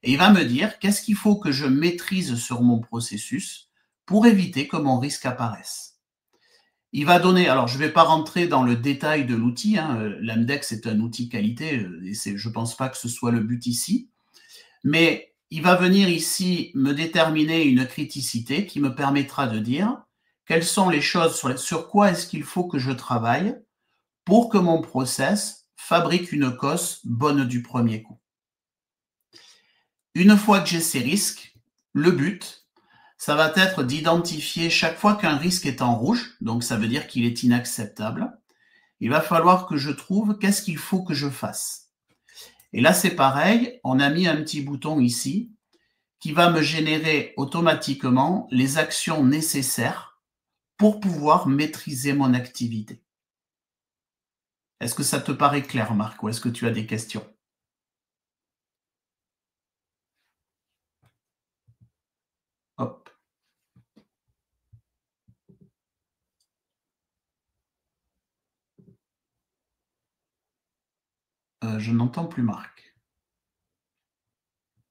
Et il va me dire qu'est-ce qu'il faut que je maîtrise sur mon processus pour éviter que mon risque apparaisse. Il va donner, alors je ne vais pas rentrer dans le détail de l'outil, hein, l'AMDEX est un outil qualité, et je ne pense pas que ce soit le but ici, mais il va venir ici me déterminer une criticité qui me permettra de dire quelles sont les choses, sur quoi est-ce qu'il faut que je travaille pour que mon process fabrique une cosse bonne du premier coup. Une fois que j'ai ces risques, le but, ça va être d'identifier chaque fois qu'un risque est en rouge, donc ça veut dire qu'il est inacceptable, il va falloir que je trouve qu'est-ce qu'il faut que je fasse. Et là, c'est pareil, on a mis un petit bouton ici qui va me générer automatiquement les actions nécessaires pour pouvoir maîtriser mon activité. Est-ce que ça te paraît clair, Marc, ou est-ce que tu as des questions? Hop. Je n'entends plus Marc.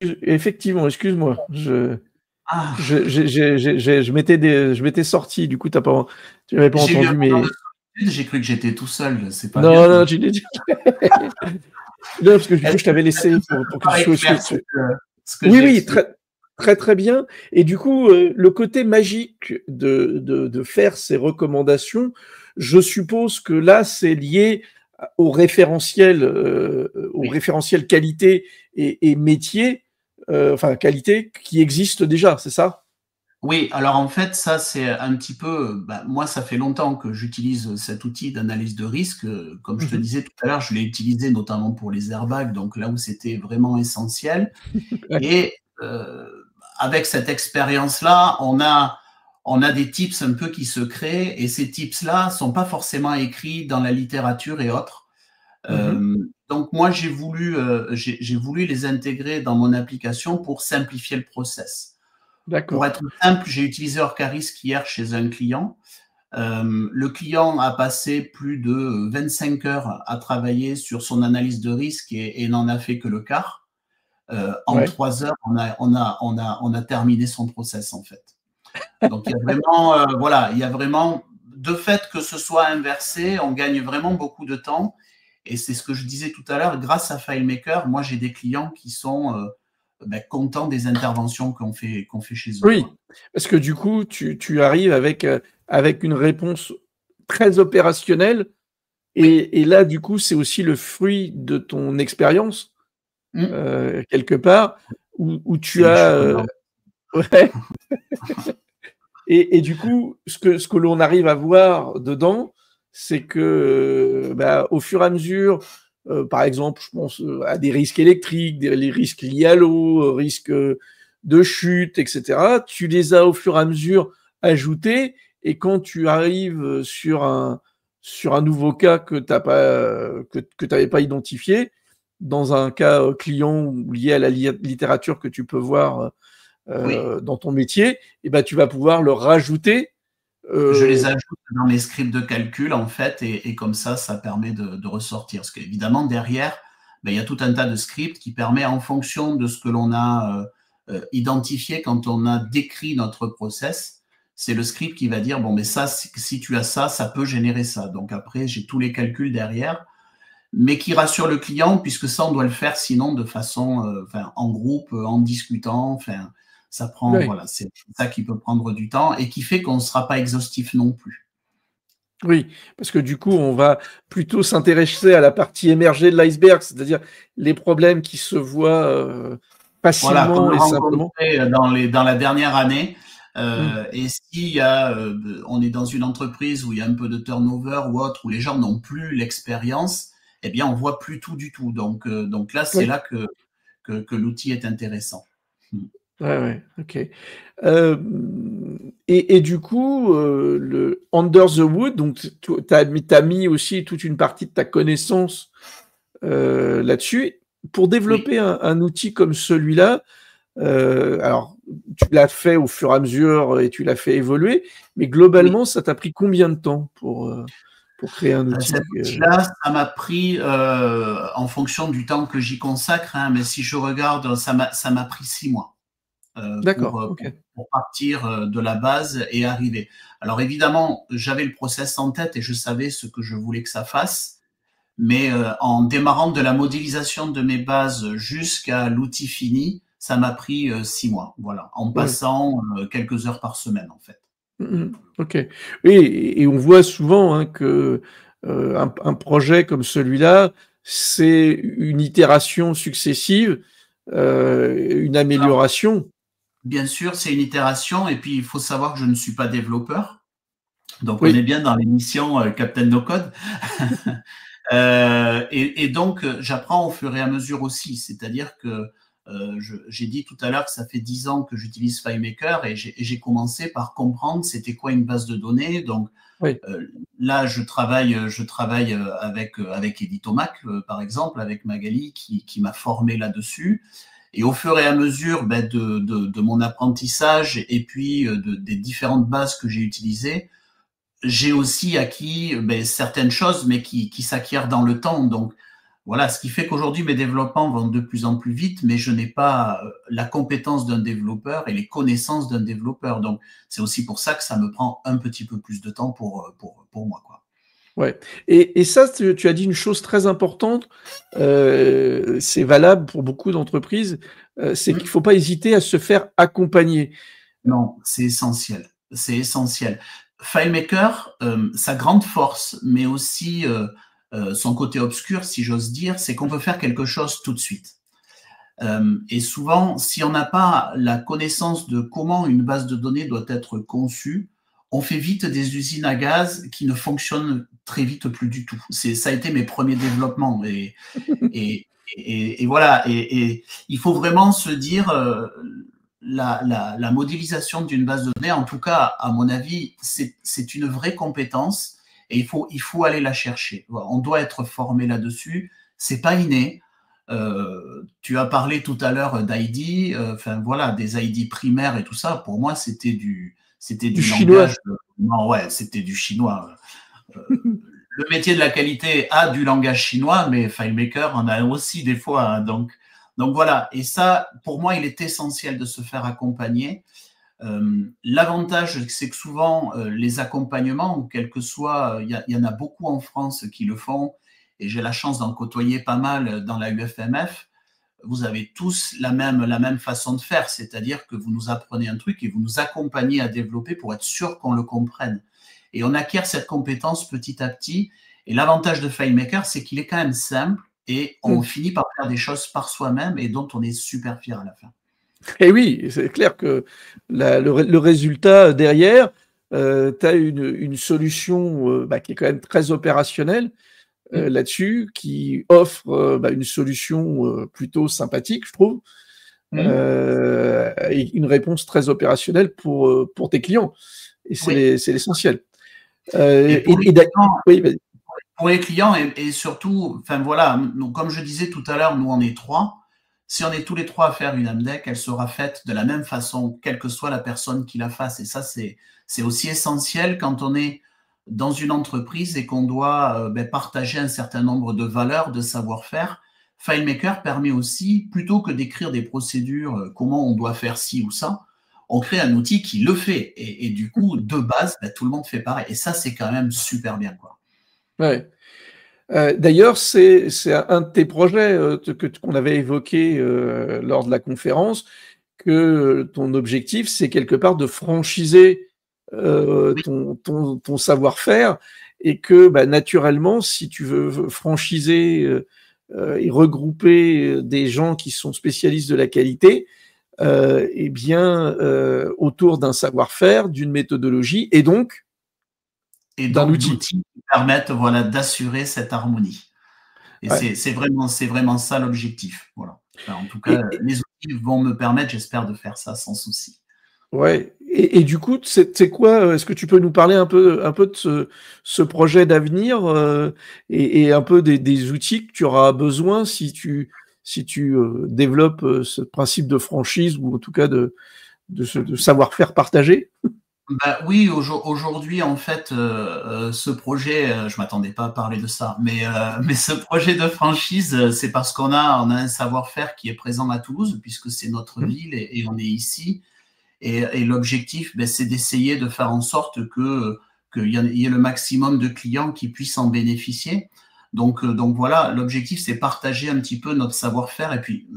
Effectivement, excuse-moi. Je m'étais sorti, du coup, tu n'avais pas entendu. Mais
j'ai cru que j'étais tout seul. C'est pas
non,
bien.
Non, tu l'as dit. Non, parce que du coup, je t'avais laissé pour que tu sois. Oui, très bien. Et du coup, le côté magique de faire ces recommandations, je suppose que là, c'est lié au référentiel qualité et métier, enfin qualité qui existe déjà, c'est ça?
Oui, alors en fait, ça c'est un petit peu, moi ça fait longtemps que j'utilise cet outil d'analyse de risque. Comme je te disais tout à l'heure, je l'ai utilisé notamment pour les airbags, donc là où c'était vraiment essentiel. Et avec cette expérience-là, on a des tips un peu qui se créent, et ces tips-là sont pas forcément écrits dans la littérature et autres. Donc moi, j'ai voulu les intégrer dans mon application pour simplifier le process. Pour être simple, j'ai utilisé Orcarisk hier chez un client. Le client a passé plus de 25 heures à travailler sur son analyse de risque et n'en a fait que le quart. En 3 heures, on a terminé son process en fait. Donc il y a vraiment, il y a vraiment, de fait que ce soit inversé, on gagne vraiment beaucoup de temps. Et c'est ce que je disais tout à l'heure, grâce à FileMaker, moi j'ai des clients qui sont contents des interventions qu'on fait chez eux.
Oui, parce que du coup, tu arrives avec une réponse très opérationnelle. Et là, du coup, c'est aussi le fruit de ton expérience, quelque part, où tu as… ouais. Et du coup, ce que l'on arrive à voir dedans, c'est que au fur et à mesure, par exemple, je pense à des risques électriques, les risques liés à l'eau, risques de chute, etc., tu les as au fur et à mesure ajoutés, et quand tu arrives sur un nouveau cas que tu n'avais pas identifié, dans un cas client ou lié à la littérature que tu peux voir dans ton métier, et tu vas pouvoir le rajouter.
Je les ajoute dans mes scripts de calcul, en fait, et comme ça permet de ressortir. Parce qu'évidemment, derrière, il y a tout un tas de scripts qui permettent, en fonction de ce que l'on a identifié quand on a décrit notre process, c'est le script qui va dire, bon, mais ça, si tu as ça, ça peut générer ça. Donc après, j'ai tous les calculs derrière, mais qui rassure le client, puisque ça, on doit le faire sinon de façon, en groupe, en discutant, ça prend, voilà, c'est ça qui peut prendre du temps et qui fait qu'on ne sera pas exhaustif non plus.
Oui, parce que du coup, on va plutôt s'intéresser à la partie émergée de l'iceberg, c'est-à-dire les problèmes qui se voient facilement et simplement.
Dans la dernière année, Et s'il y a, on est dans une entreprise où il y a un peu de turnover ou autre, où les gens n'ont plus l'expérience, eh bien, on voit plus tout du tout. Donc là, c'est
Oui.
là que l'outil est intéressant.
Ouais, ouais, ok. Et du coup, le Under the Wood, donc tu as mis aussi toute une partie de ta connaissance là-dessus. Pour
Oui.
développer un outil comme celui-là, alors tu l'as fait au fur et à mesure et tu l'as fait évoluer, mais
Oui.
globalement, ça t'a pris combien de temps pour créer un outil
Cet outil-là, ça m'a pris en fonction du temps que j'y consacre, hein, mais si je regarde, ça m'a pris 6 mois
D'accord, ok.
pour partir de la base et arriver. Alors évidemment, j'avais le process en tête et je savais ce que je voulais que ça fasse, mais en démarrant de la modélisation de mes bases jusqu'à l'outil fini, ça m'a pris 6 mois, voilà, en
Ouais.
passant quelques heures par semaine en fait.
Ok. Oui, et on voit souvent hein, que un projet comme celui-là, c'est une itération successive, une
Alors,
amélioration.
bien sûr, c'est une itération et puis il faut savoir que je ne suis pas développeur. Donc, on est
Oui,
bien dans l'émission Captain No Code. Et donc, j'apprends au fur et à mesure aussi. C'est-à-dire que j'ai dit tout à l'heure que ça fait 10 ans que j'utilise FileMaker et j'ai commencé par comprendre c'était quoi une base de données. Donc,
oui,
là, je travaille avec Editomac, par exemple, avec Magali, qui m'a formé là-dessus. Et au fur et à mesure de mon apprentissage et puis des différentes bases que j'ai utilisées, j'ai aussi acquis certaines choses, mais qui s'acquièrent dans le temps. Donc, voilà, ce qui fait qu'aujourd'hui, mes développements vont de plus en plus vite, mais je n'ai pas la compétence d'un développeur et les connaissances d'un développeur. Donc, c'est aussi pour ça que ça me prend un petit peu plus de temps pour moi, quoi.
ouais. Et ça, tu as dit une chose très importante, c'est valable pour beaucoup d'entreprises, c'est qu'il ne
Hum.
faut pas hésiter à se faire accompagner.
Non, c'est essentiel. C'est essentiel. FileMaker, sa grande force, mais aussi son côté obscur, si j'ose dire, c'est qu'on peut faire quelque chose tout de suite. Et souvent, si on n'a pas la connaissance de comment une base de données doit être conçue, on fait vite des usines à gaz qui ne fonctionnent très vite plus du tout. Ça a été mes premiers développements. Et voilà. Et il faut vraiment se dire, la modélisation d'une base de données, en tout cas, à mon avis, c'est une vraie compétence et il faut aller la chercher. On doit être formé là-dessus. C'est pas inné. Tu as parlé tout à l'heure d'ID, enfin voilà, des ID primaires et tout ça. Pour moi, c'était
Du
du
chinois.
langage. Non, ouais, c'était du chinois. Le métier de la qualité a du langage chinois, mais FileMaker en a aussi des fois. Hein, donc voilà. Et ça, pour moi, il est essentiel de se faire accompagner. L'avantage, c'est que souvent, les accompagnements, quel que soit, il y en a beaucoup en France qui le font, et j'ai la chance d'en côtoyer pas mal dans la UFMF. Vous avez tous la même façon de faire, c'est-à-dire que vous nous apprenez un truc et vous nous accompagnez à développer pour être sûr qu'on le comprenne. Et on acquiert cette compétence petit à petit. Et l'avantage de FileMaker, c'est qu'il est quand même simple et on
Mmh.
finit par faire des choses par soi-même et dont on est super fier à la fin.
Et oui, c'est clair que le résultat derrière, tu as une solution bah, qui est quand même très opérationnelle
Mmh.
là-dessus, qui offre bah, une solution plutôt sympathique, je trouve,
Mmh.
et une réponse très opérationnelle pour tes clients. Et
Oui.
c'est l'essentiel.
Et pour les clients,
Oui, vas-y.
et surtout, enfin voilà, nous, comme je disais tout à l'heure, nous on est trois. Si on est tous les trois à faire une AMDEC, elle sera faite de la même façon, quelle que soit la personne qui la fasse. Et ça, c'est aussi essentiel quand on est dans une entreprise et qu'on doit partager un certain nombre de valeurs, de savoir-faire. FileMaker permet aussi, plutôt que d'écrire des procédures, comment on doit faire ci ou ça, on crée un outil qui le fait. Et du coup, de base, tout le monde fait pareil. Et ça, c'est quand même super bien, quoi.
Ouais. D'ailleurs, c'est un de tes projets qu'on avait évoqué lors de la conférence, que ton objectif, c'est quelque part de franchiser
Oui,
ton savoir-faire et que bah, naturellement, si tu veux franchiser et regrouper des gens qui sont spécialistes de la qualité, eh bien, autour d'un savoir-faire, d'une méthodologie et donc d'un outil.
D'outils qui permettent, voilà, d'assurer cette harmonie. Et
Ouais.
c'est vraiment ça l'objectif. Voilà. Enfin, en tout cas, les outils vont me permettre, j'espère, de faire ça sans souci.
Ouais. Et du coup, c'est quoi? Est-ce que tu peux nous parler un peu de ce projet d'avenir et un peu des outils que tu auras besoin si tu développes ce principe de franchise ou en tout cas de savoir-faire partagé?
Bah oui, aujourd'hui, en fait, ce projet, je m'attendais pas à parler de ça, mais ce projet de franchise, c'est parce qu'on a un savoir-faire qui est présent à Toulouse, puisque c'est notre ville et on est ici. Et l'objectif, ben, c'est d'essayer de faire en sorte qu'il y ait le maximum de clients qui puissent en bénéficier. Donc voilà, l'objectif, c'est partager un petit peu notre savoir-faire et puis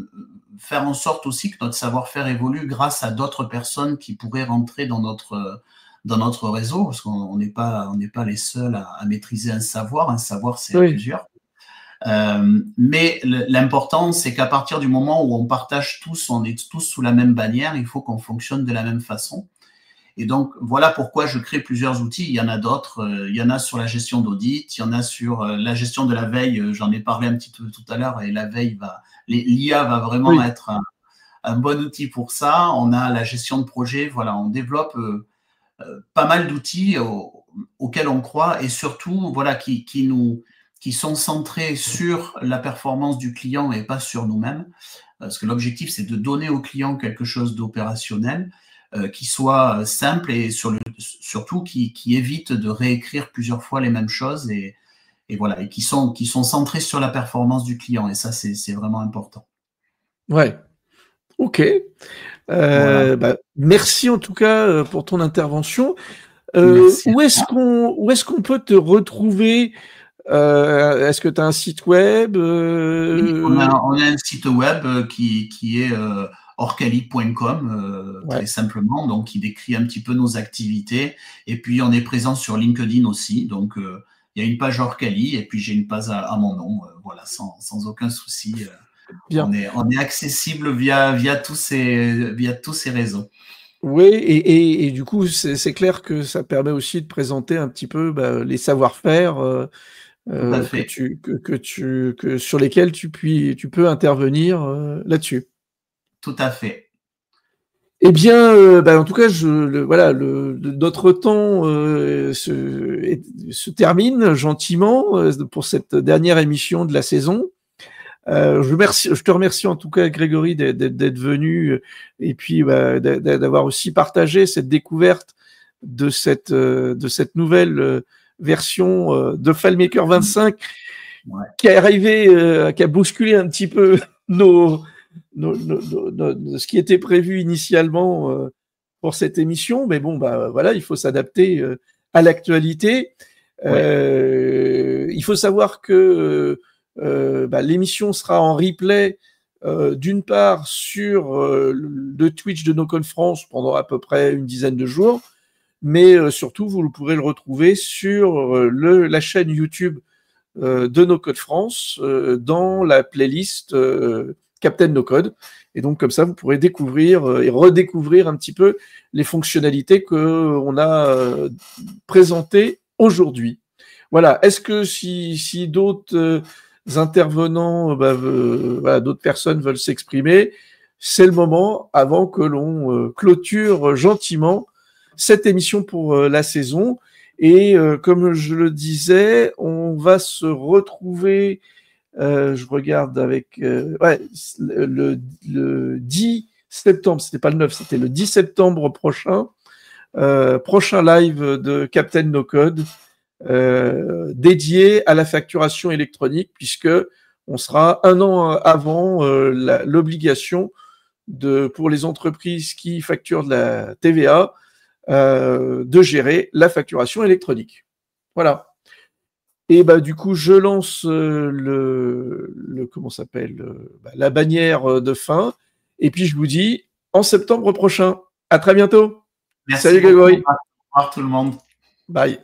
faire en sorte aussi que notre savoir-faire évolue grâce à d'autres personnes qui pourraient rentrer dans notre réseau, parce qu'on n'est pas les seuls à maîtriser un savoir c'est à
Oui.
plusieurs. Mais l'important, c'est qu'à partir du moment où on partage tous, on est tous sous la même bannière, il faut qu'on fonctionne de la même façon. Et donc, voilà pourquoi je crée plusieurs outils. Il y en a d'autres. Il y en a sur la gestion d'audit, il y en a sur la gestion de la veille. J'en ai parlé un petit peu tout à l'heure. Et la veille, l'IA va vraiment être un bon outil pour ça. On a la gestion de projet. Voilà, on développe pas mal d'outils auxquels on croit et surtout, voilà, qui sont centrés sur la performance du client et pas sur nous-mêmes. Parce que l'objectif, c'est de donner au client quelque chose d'opérationnel, qui soit simple et surtout qui évite de réécrire plusieurs fois les mêmes choses et voilà, et qui sont centrés sur la performance du client. Et ça, c'est vraiment important.
Ouais. Ok.
Voilà.
Merci en tout cas pour ton intervention.
Merci à
Où est-ce
toi.
qu'on peut te retrouver? Est-ce que tu as un site web?
Oui, on a un site web qui est orcali.com, très
Ouais.
simplement, donc qui décrit un petit peu nos activités. Et puis, on est présent sur LinkedIn aussi. Donc, il y a une page Orcali et puis j'ai une page à mon nom. Voilà, sans aucun souci.
Bien.
On est accessible via tous ces réseaux.
Oui, et du coup, c'est clair que ça permet aussi de présenter un petit peu les savoir-faire
Tout à fait.
sur lesquels tu peux intervenir là-dessus.
Tout à fait.
Eh bien, en tout cas, notre temps se termine gentiment pour cette dernière émission de la saison. Je te remercie en tout cas, Grégory, d'être venu et puis d'avoir aussi partagé cette découverte de cette nouvelle version de FileMaker 25
Ouais.
qui est arrivé, qui a bousculé un petit peu ce qui était prévu initialement pour cette émission. Mais bon, voilà, il faut s'adapter à l'actualité.
Ouais.
Il faut savoir que l'émission sera en replay d'une part sur le Twitch de NoCode France pendant à peu près une dizaine de jours, mais surtout vous pourrez le retrouver sur la chaîne YouTube de NoCode France dans la playlist Captain NoCode. Et donc comme ça, vous pourrez découvrir et redécouvrir un petit peu les fonctionnalités qu'on a présentées aujourd'hui. Voilà. Est-ce que si d'autres intervenants, d'autres personnes veulent s'exprimer, c'est le moment avant que l'on clôture gentiment cette émission pour la saison. Et comme je le disais, on va se retrouver, je regarde avec le 10 septembre, c'était pas le 9, c'était le 10 septembre prochain, prochain live de Captain NoCode dédié à la facturation électronique, puisque on sera un an avant l'obligation pour les entreprises qui facturent de la TVA de gérer la facturation électronique. Voilà. Et du coup, je lance comment s'appelle la bannière de fin. Et puis je vous dis en septembre prochain. À très bientôt.
Merci
Salut
beaucoup.
Grégory.
Au revoir tout le monde.
Bye.